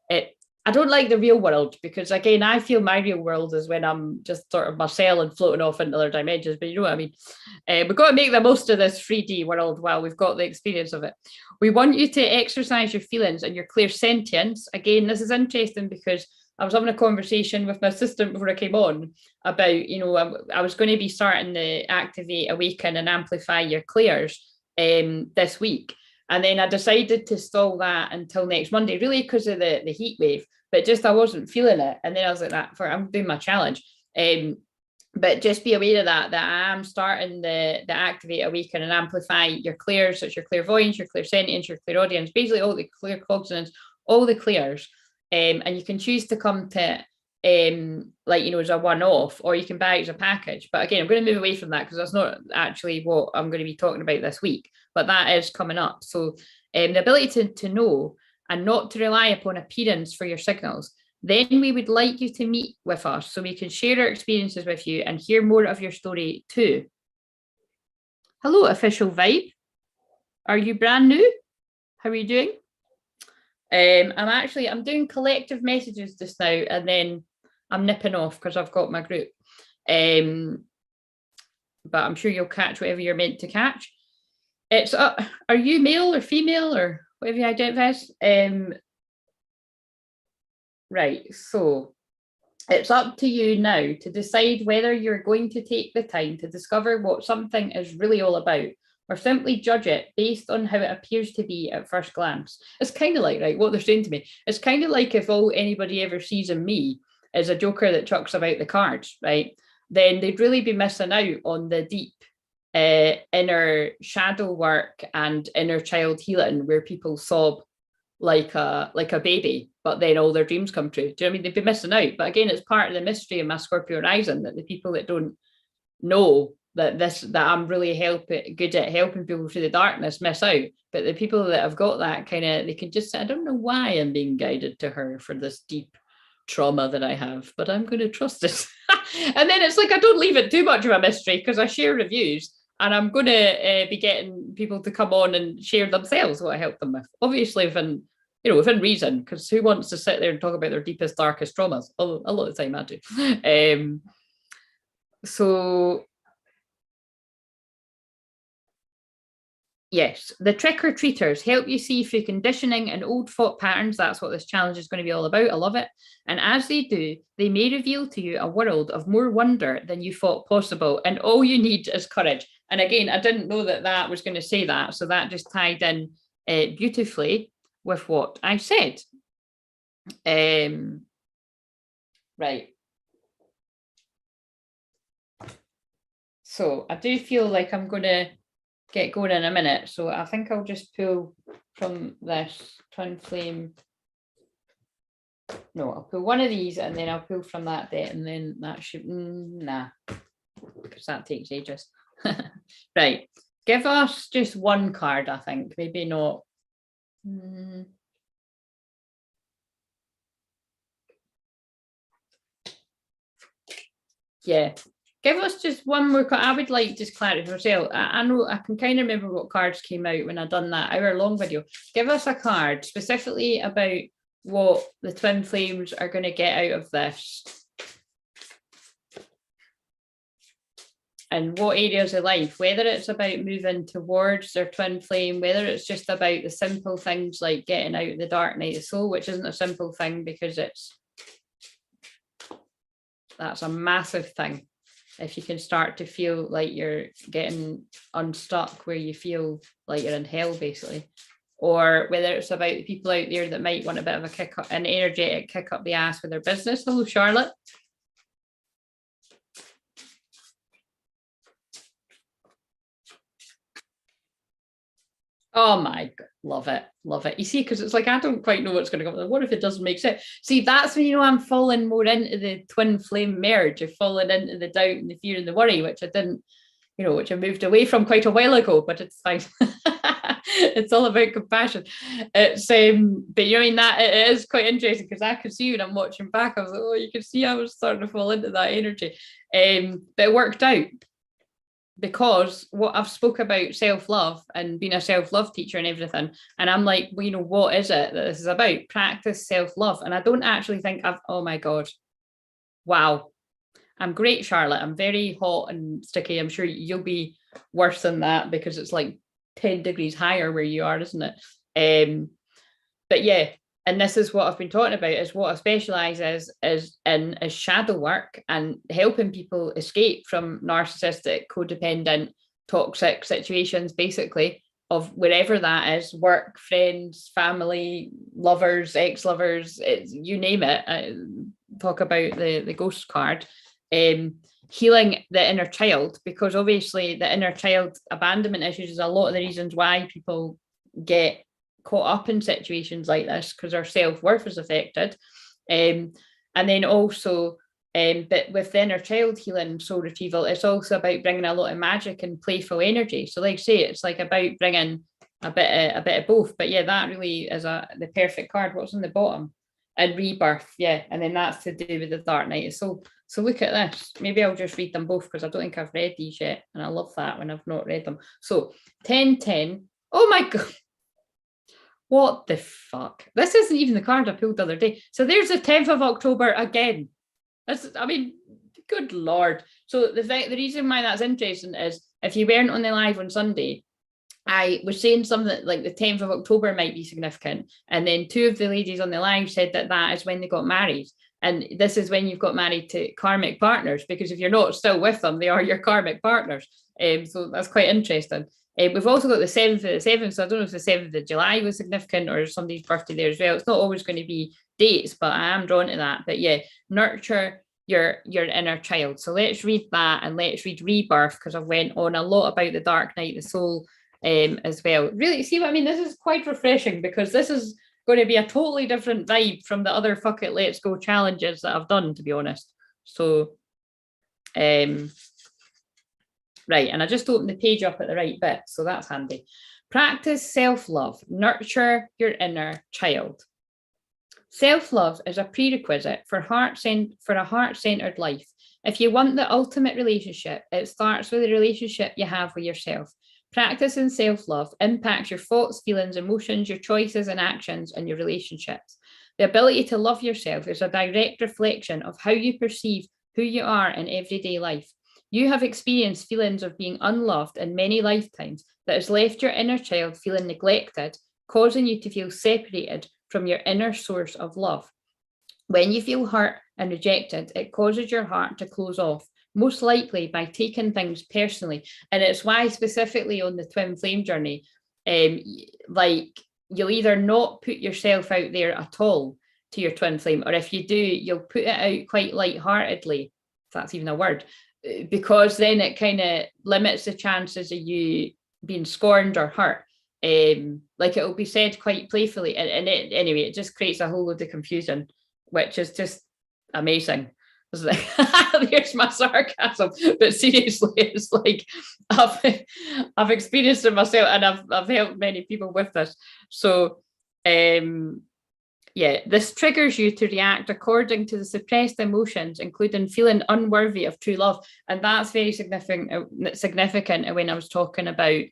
I don't like the real world because, again, I feel my real world is when I'm just sort of myself and floating off into other dimensions. But you know what I mean? We've got to make the most of this 3D world while we've got the experience of it. We want you to exercise your feelings and your clairsentience. Again, this is interesting because I was having a conversation with my assistant before I came on about, you know, I was going to be starting to activate, awaken and amplify your clairs this week. And then I decided to stall that until next Monday, really because of the heat wave, but just I wasn't feeling it. And then I was like, I'm doing my challenge. But just be aware of that I am starting the activate, awaken and amplify your clairs, such your clairvoyance, your clairsentient, your clairaudience, basically all the claircognizants, all the clairs. And you can choose to come to like, you know, as a one-off, or you can buy it as a package. But again, I'm going to move away from that because that's not actually what I'm going to be talking about this week, but that is coming up. So the ability to know and not to rely upon appearance for your signals. Then we would like you to meet with us so we can share our experiences with you and hear more of your story too. Hello, Official Vibe. Are you brand new? How are you doing? I'm doing collective messages just now, and then I'm nipping off because I've got my group. But I'm sure you'll catch whatever you're meant to catch. It's are you male or female or whatever you identify as? Right, so it's up to you now to decide whether you're going to take the time to discover what something is really all about, or simply judge it based on how it appears to be at first glance. It's kind of like, right, what they're saying to me, it's kind of like if all anybody ever sees in me is a joker that chucks about the cards, right, then they'd really be missing out on the deep inner shadow work and inner child healing where people sob like a baby, but then all their dreams come true. Do you know what I mean? They'd be missing out. But again, it's part of the mystery of my Scorpio rising, that the people that don't know that I'm really good at helping people through the darkness miss out. But the people that have got that kind of, they can just say, I don't know why I'm being guided to her for this deep trauma that I have, but I'm going to trust it. And then it's like, I don't leave it too much of a mystery because I share reviews, and I'm going to be getting people to come on and share themselves what I help them with. Obviously, within reason, because who wants to sit there and talk about their deepest, darkest traumas? A lot of the time I do. So yes, the trick-or-treaters help you see through conditioning and old thought patterns. That's what this challenge is going to be all about. I love it. And as they do, they may reveal to you a world of more wonder than you thought possible. And all you need is courage. And again, I didn't know that was going to say that. So that just tied in beautifully with what I said. Right. So I do feel like I'm going to get going in a minute. So I think I'll just pull from this twin flame. No, I'll pull one of these and then I'll pull from that bit, and then that should, because that takes ages. Right. Give us just one card, I think. Maybe not. Yeah. Give us just one more card. I would like just clarity for myself. I know I can kind of remember what cards came out when I done that hour-long video. Give us a card specifically about what the twin flames are going to get out of this. and what areas of life, whether it's about moving towards their twin flame, whether it's just about the simple things like getting out of the dark night of soul, which isn't a simple thing because that's a massive thing. If you can start to feel like you're getting unstuck, where you feel like you're in hell, basically, or whether it's about the people out there that might want a bit of a kick up, an energetic kick up the ass with their business. Hello, Charlotte. Oh my God, love it, love it. You see, because it's like, I don't quite know what's going to come. What if it doesn't make sense? See, that's when, you know, I'm falling more into the twin flame merge, of falling into the doubt and the fear and the worry, which I didn't, you know, which I moved away from quite a while ago, but it's fine. It's all about compassion. It's but you know, I mean, that it is quite interesting because I could see when I'm watching back, I was like, oh, you can see I was starting to fall into that energy. But it worked out, because what I've spoke about self-love and being a self-love teacher and everything, and I'm like, well, you know, what is it that this is about? Practice self-love. And I don't actually think oh my God, wow, I'm great, Charlotte. I'm very hot and sticky. I'm sure you'll be worse than that because it's like 10 degrees higher where you are, isn't it? But yeah, and this is what I've been talking about, is what I specialize in shadow work and helping people escape from narcissistic, codependent, toxic situations, basically, of wherever that is, work, friends, family, lovers, ex-lovers, you name it. Talk about the ghost card. Healing the inner child, because obviously the inner child abandonment issues is a lot of the reasons why people get caught up in situations like this, because our self-worth is affected. And then also, but with the inner child healing, soul retrieval, it's also about bringing a lot of magic and playful energy. So like I say, it's like about bringing a bit of both. But yeah, that really is the perfect card. What's on the bottom? And rebirth, yeah. And then that's to do with the dark night. So look at this. Maybe I'll just read them both because I don't think I've read these yet. And I love that when I've not read them. So 1010. Oh my God. What the fuck? This isn't even the card I pulled the other day. So there's the 10th of October again. I mean, good Lord. So the reason why that's interesting is if you weren't on the live on Sunday, I was saying something like the 10th of October might be significant. And then two of the ladies on the live said that is when they got married. And this is when you've got married to karmic partners, because if you're not still with them, they are your karmic partners. So that's quite interesting. We've also got the 7th of the 7th. So I don't know if the 7th of July was significant or somebody's birthday there as well. It's not always going to be dates, but I am drawn to that. But yeah, nurture your inner child. So let's read that, and let's read rebirth, because I've went on a lot about the dark night, the soul, as well. Really, see what I mean? This is quite refreshing, because this is going to be a totally different vibe from the other fuck it, let's go challenges that I've done, to be honest. So, right, and I just opened the page up at the right bit, so that's handy. Practice self-love, nurture your inner child. Self-love is a prerequisite for a heart-centered life. If you want the ultimate relationship, it starts with the relationship you have with yourself. Practicing self-love impacts your thoughts, feelings, emotions, your choices and actions, and your relationships. The ability to love yourself is a direct reflection of how you perceive who you are in everyday life. You have experienced feelings of being unloved in many lifetimes that has left your inner child feeling neglected, causing you to feel separated from your inner source of love. When you feel hurt and rejected, it causes your heart to close off, most likely by taking things personally. And it's why specifically on the twin flame journey, like you'll either not put yourself out there at all to your twin flame, or if you do, you'll put it out quite lightheartedly, if that's even a word, because then it kind of limits the chances of you being scorned or hurt. Like it will be said quite playfully, and anyway, it just creates a whole load of confusion, which is just amazing. It's like, there's my sarcasm, but seriously, it's like I've experienced it myself, and I've helped many people with this. So, yeah, this triggers you to react according to the suppressed emotions, including feeling unworthy of true love, and that's very significant. When I was talking about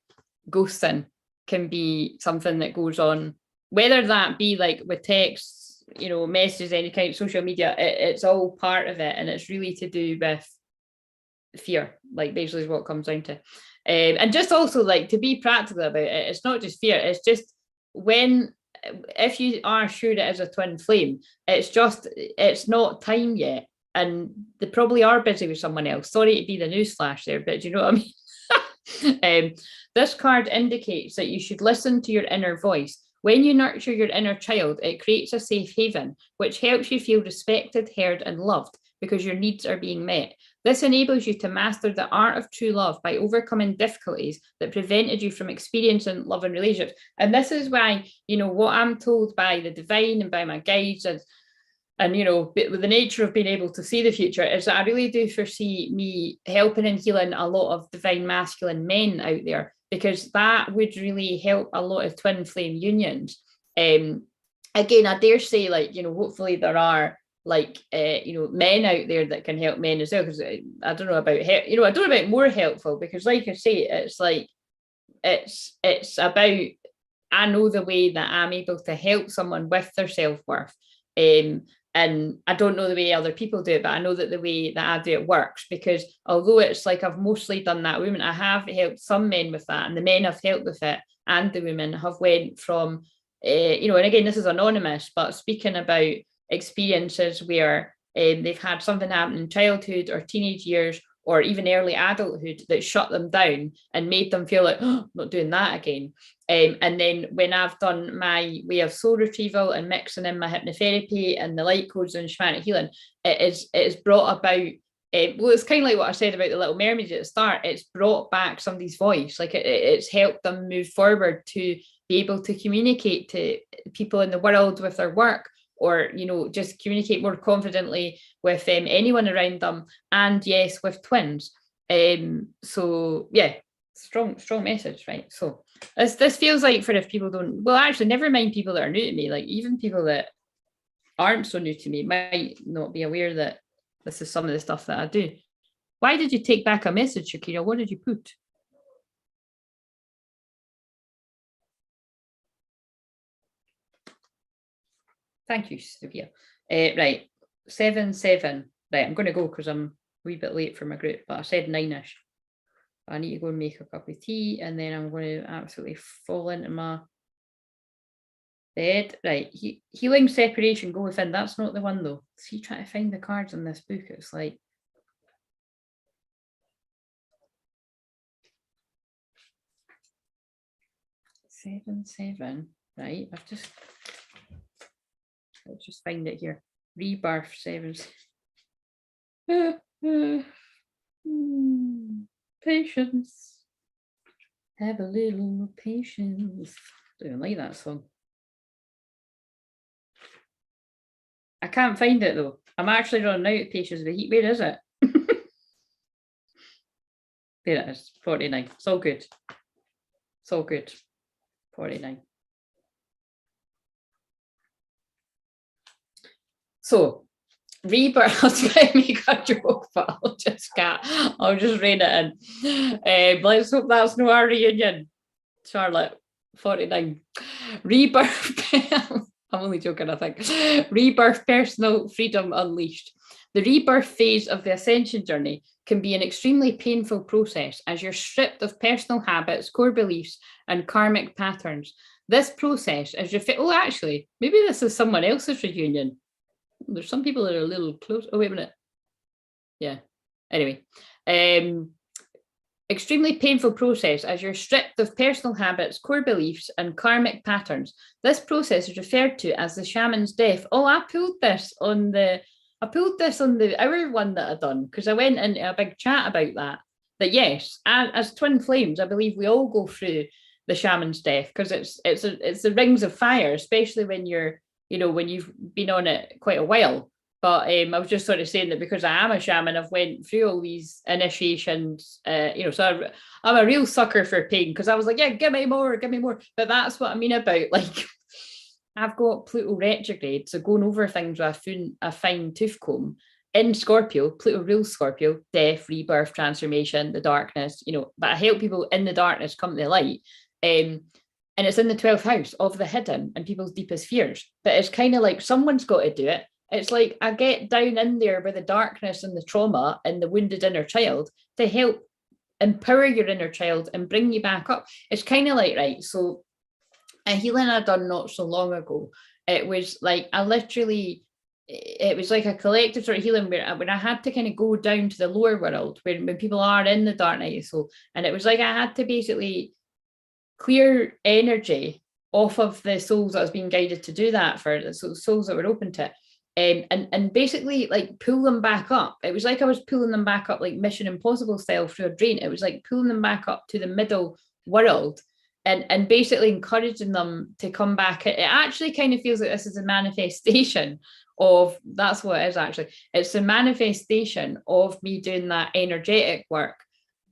ghosting, can be something that goes on, whether that be like with texts, you know, messages, any kind of social media, it's all part of it, and it's really to do with fear, like basically is what it comes down to. And just also like to be practical about it, it's not just fear, it's just if you are sure it is a twin flame, it's not time yet. And they probably are busy with someone else. Sorry to be the newsflash there, but do you know what I mean? This card indicates that you should listen to your inner voice. When you nurture your inner child, it creates a safe haven, which helps you feel respected, heard, and loved because your needs are being met. This enables you to master the art of true love by overcoming difficulties that prevented you from experiencing love and relationships. And this is why, you know, what I'm told by the divine and by my guides and you know, with the nature of being able to see the future, is that I really do foresee me helping and healing a lot of divine masculine men out there, because that would really help a lot of twin flame unions. Again, I dare say, like, you know, hopefully there are like you know, men out there that can help men as well, because I don't know about you know, I don't know about more helpful, because like I say, it's like it's about, I know the way that I'm able to help someone with their self-worth, and I don't know the way other people do it, but I know that the way that I do it works, because although it's like I've mostly done that women, I have helped some men with that, and the men have helped with it, and the women have went from you know, and again, this is anonymous, but speaking about experiences where they've had something happen in childhood or teenage years or even early adulthood that shut them down and made them feel like, oh, I'm not doing that again. And then when I've done my way of soul retrieval and mixing in my hypnotherapy and the light codes and shamanic healing, it's brought about, well, it's kind of like what I said about the Little Mermaid at the start. It's brought back somebody's voice, like it's helped them move forward to be able to communicate to people in the world with their work, or, you know, just communicate more confidently with anyone around them, and yes, with twins. So yeah, strong message, right? So this feels like, for if people don't, well, actually, never mind people that are new to me, like even people that aren't so new to me might not be aware that this is some of the stuff that I do. Why did you take back a message, Shakira? What did you put? Thank you, Sylvia. Right, 7-7. Right, I'm going to go because I'm a wee bit late for my group, but I said 9ish. I need to go and make a cup of tea, and then I'm going to absolutely fall into my bed. Right, healing separation, go within. That's not the one though. See, trying to find the cards in this book, it's like, seven. Right, let's just find it here. Rebirth 7. Patience. Have a little patience. Don't like that song. I can't find it though. I'm actually running out of patience with the heat. Where is it? There it is. 49. It's all good. It's all good. 49. So, rebirth. I'll try to make a joke, but I'll just rein it in. Let's hope that's no our reunion. Charlotte, 49. Rebirth. I'm only joking, I think. Rebirth, personal freedom unleashed. The rebirth phase of the ascension journey can be an extremely painful process as you're stripped of personal habits, core beliefs, and karmic patterns. This process, as you oh, actually, maybe this is someone else's reunion. There's some people that are a little close. Oh, wait a minute. Yeah. Anyway, extremely painful process as you're stripped of personal habits, core beliefs, and karmic patterns. This process is referred to as the shaman's death. Oh, I pulled this on the hour one that I've done, because I went into a big chat about that. That yes, as twin flames, I believe we all go through the shaman's death, because it's the rings of fire, especially when you're, you know, when you've been on it quite a while. But I was just sort of saying that because I am a shaman, I've went through all these initiations, you know, so I'm a real sucker for pain, because I was like, yeah, give me more. But that's what I mean about, like, I've got Pluto retrograde, so going over things with a fine tooth comb in Scorpio. Pluto rules Scorpio, death, rebirth, transformation, the darkness, you know, but I help people in the darkness come to the light. And it's in the 12th house of the hidden and people's deepest fears. But it's kind of like someone's got to do it. It's like I get down in there with the darkness and the trauma and the wounded inner child to help empower your inner child and bring you back up. It's kind of like, right, so a healing I done not so long ago, it was like it was like a collective sort of healing where I had to kind of go down to the lower world when people are in the dark night of the soul. And it was like I had to basically clear energy off of the souls that was being guided to do that for the souls that were open to it. And basically like pull them back up. It was like I was pulling them back up like Mission Impossible style through a drain. It was like pulling them back up to the middle world and basically encouraging them to come back. It actually kind of feels like this is a manifestation of, that's what it is actually. It's a manifestation of me doing that energetic work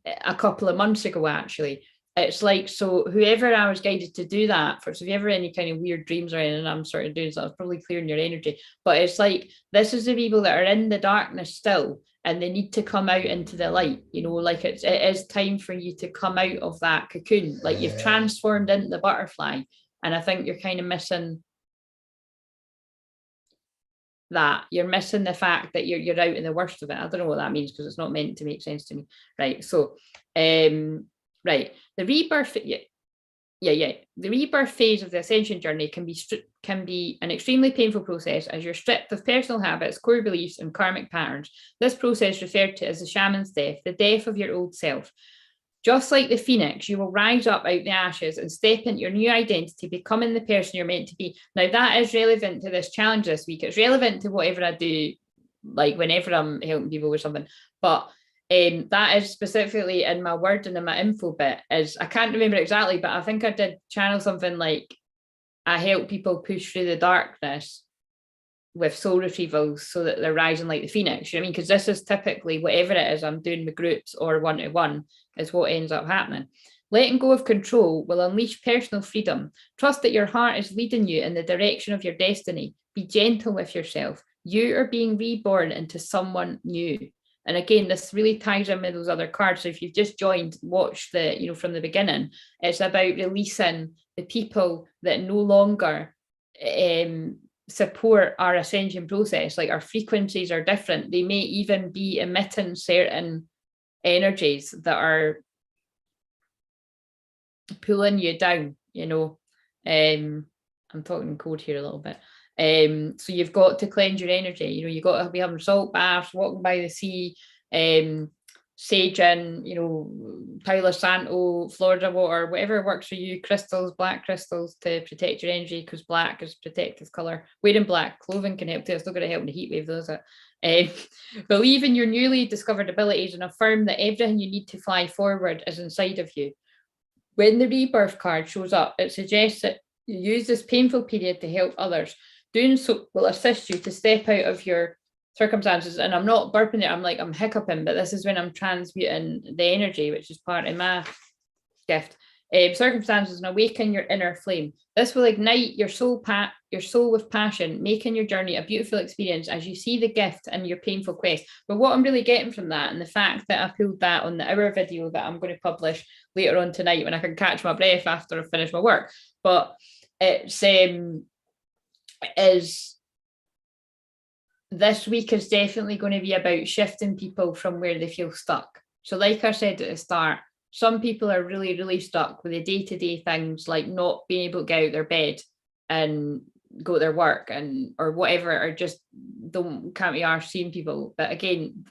a couple of months ago, actually. It's like, so whoever I was guided to do that for, so if you ever any kind of weird dreams or anything, I'm sort of doing so, it's probably clearing your energy. But it's like, this is the people that are in the darkness still, and they need to come out into the light, you know, like it is time for you to come out of that cocoon. Like you've transformed into the butterfly. And I think you're kind of missing that. You're missing the fact that you're out in the worst of it. I don't know what that means because it's not meant to make sense to me. Right. So, right. The rebirth, the rebirth phase of the ascension journey can be an extremely painful process as you're stripped of personal habits, core beliefs, and karmic patterns. This process, referred to as the shaman's death, the death of your old self. Just like the phoenix, you will rise up out the ashes and step into your new identity, becoming the person you're meant to be. Now, that is relevant to this challenge this week. It's relevant to whatever I do, like whenever I'm helping people with something. But that is specifically in my word and in my info bit. Is I can't remember exactly, but I think I did channel something like I help people push through the darkness with soul retrievals so that they're rising like the phoenix. You know what I mean? Because this is typically whatever it is I'm doing with groups or one-to-one is what ends up happening. Letting go of control will unleash personal freedom. Trust that your heart is leading you in the direction of your destiny. Be gentle with yourself. You are being reborn into someone new. And again, this really ties in with those other cards. So if you've just joined, watch the, you know, from the beginning, it's about releasing the people that no longer support our ascension process. Like our frequencies are different. They may even be emitting certain energies that are pulling you down, you know. I'm talking code here a little bit. So you've got to cleanse your energy. You know, you've got to be having salt baths, walking by the sea, saging, you know, Palo Santo, Florida water, whatever works for you, crystals, black crystals to protect your energy, because black is protective color. Wearing black clothing can help too. It's not going to help in the heat wave, though, is it? Believe in your newly discovered abilities and affirm that everything you need to fly forward is inside of you. When the rebirth card shows up, it suggests that you use this painful period to help others. Doing so will assist you to step out of your circumstances. And I'm not burping it, I'm hiccuping, but this is when I'm transmuting the energy, which is part of my gift. Circumstances and awaken your inner flame. This will ignite your soul with passion, making your journey a beautiful experience as you see the gift in your painful quest. But what I'm really getting from that, and the fact that I pulled that on the hour video that I'm going to publish later on tonight when I can catch my breath after I finish my work, but it's is this week is definitely going to be about shifting people from where they feel stuck. So like I said at the start, some people are really, really stuck with the day-to-day things, like not being able to get out of their bed and go to their work and or whatever, or just can't be arsed seeing people. But again,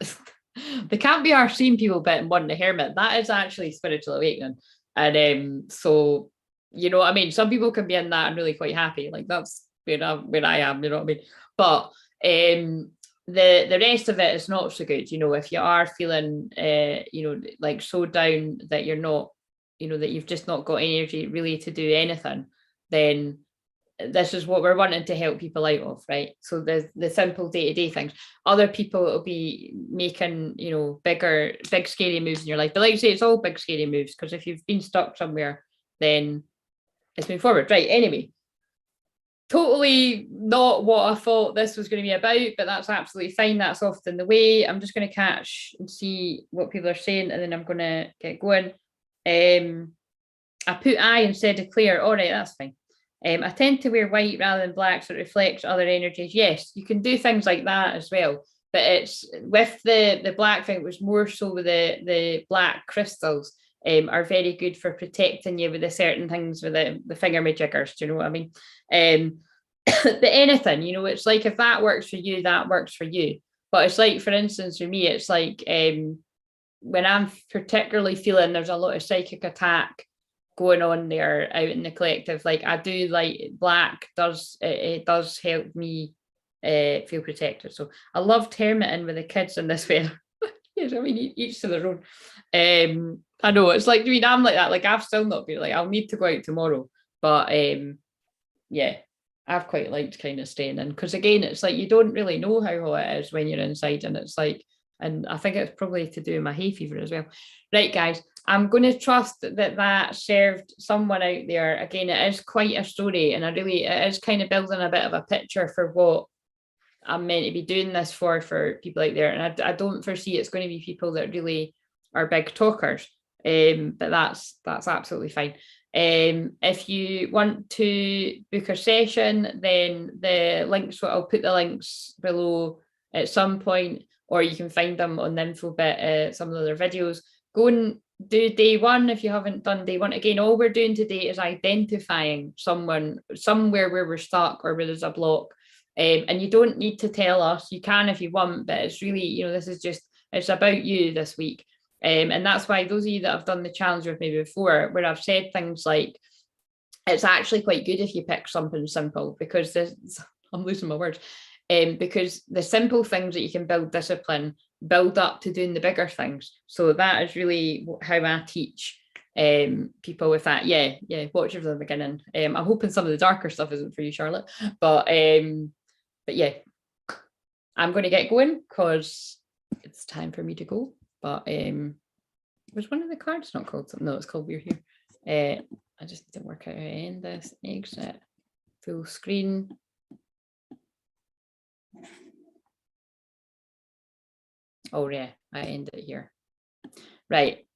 they can't be arsed seeing people but in one the hermit. That is actually spiritual awakening. And so, you know what I mean? Some people can be in that and really quite happy. Like that's where I am, you know what I mean? But the rest of it is not so good. You know, if you are feeling you know, like so down that you're not, you know, that you've just not got energy really to do anything, then this is what we're wanting to help people out of, right? So the simple day-to-day things. Other people will be making, you know, big scary moves in your life. But like I say, it's all big scary moves, because if you've been stuck somewhere, then it's moving forward. Right, anyway. Totally not what I thought this was going to be about, but that's absolutely fine. That's often the way. I'm just going to catch and see what people are saying, and then I'm going to get going. I put I instead of Claire. All right, that's fine. I tend to wear white rather than black, so it reflects other energies. Yes, you can do things like that as well. But it's with the black thing, it was more so with the black crystals are very good for protecting you with the certain things with the finger-my-jiggers. Do you know what I mean? But anything, you know, it's like if that works for you, that works for you. But it's like, for instance, for me, it's like when I'm particularly feeling there's a lot of psychic attack going on there out in the collective, like I do like black does, it does help me feel protected. So I loved hermiting with the kids in this way. Yes, I mean, each to their own. I know it's like, I mean, I'm like that. Like I've still not been like, I'll need to go out tomorrow, but yeah, I've quite liked kind of staying in, because again, it's like you don't really know how hot it is when you're inside, and it's like, and I think it's probably to do with my hay fever as well. Right, guys, I'm going to trust that served someone out there. Again, it is quite a story, and it is kind of building a bit of a picture for what I'm meant to be doing this for people out there. And I don't foresee it's going to be people that really are big talkers, but that's absolutely fine. If you want to book a session, then the links, I'll put the links below at some point, or you can find them on the info bit, some of the other videos. Go and do day one if you haven't done day one. Again, all we're doing today is identifying someone somewhere where we're stuck or where there's a block. And you don't need to tell us, you can if you want, but it's really, you know, this is just, it's about you this week. And that's why those of you that have done the challenge with me before, where I've said things like, it's actually quite good if you pick something simple, because I'm losing my words, because the simple things that you can build discipline build up to doing the bigger things. So that is really how I teach people with that. Yeah, watch it from the beginning. I'm hoping some of the darker stuff isn't for you, Charlotte, but yeah, I'm going to get going because it's time for me to go. But was one of the cards not called something? No, it's called We're Here. I just need to work out how to end this. Exit, full screen. Oh yeah, I end it here. Right.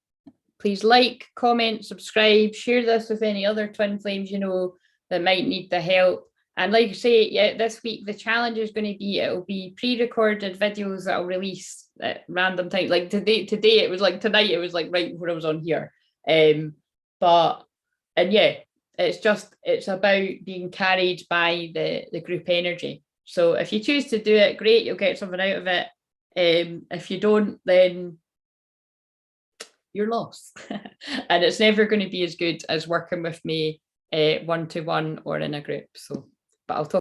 Please like, comment, subscribe, share this with any other twin flames you know that might need the help. And like I say, yeah, this week the challenge is going to be, it'll be pre-recorded videos that I'll release at random times. Like today it was like, tonight it was like right before I was on here. But yeah, it's about being carried by the group energy. So if you choose to do it, great, you'll get something out of it. If you don't, then you're lost. And it's never going to be as good as working with me one-to-one or in a group. So, but I'll talk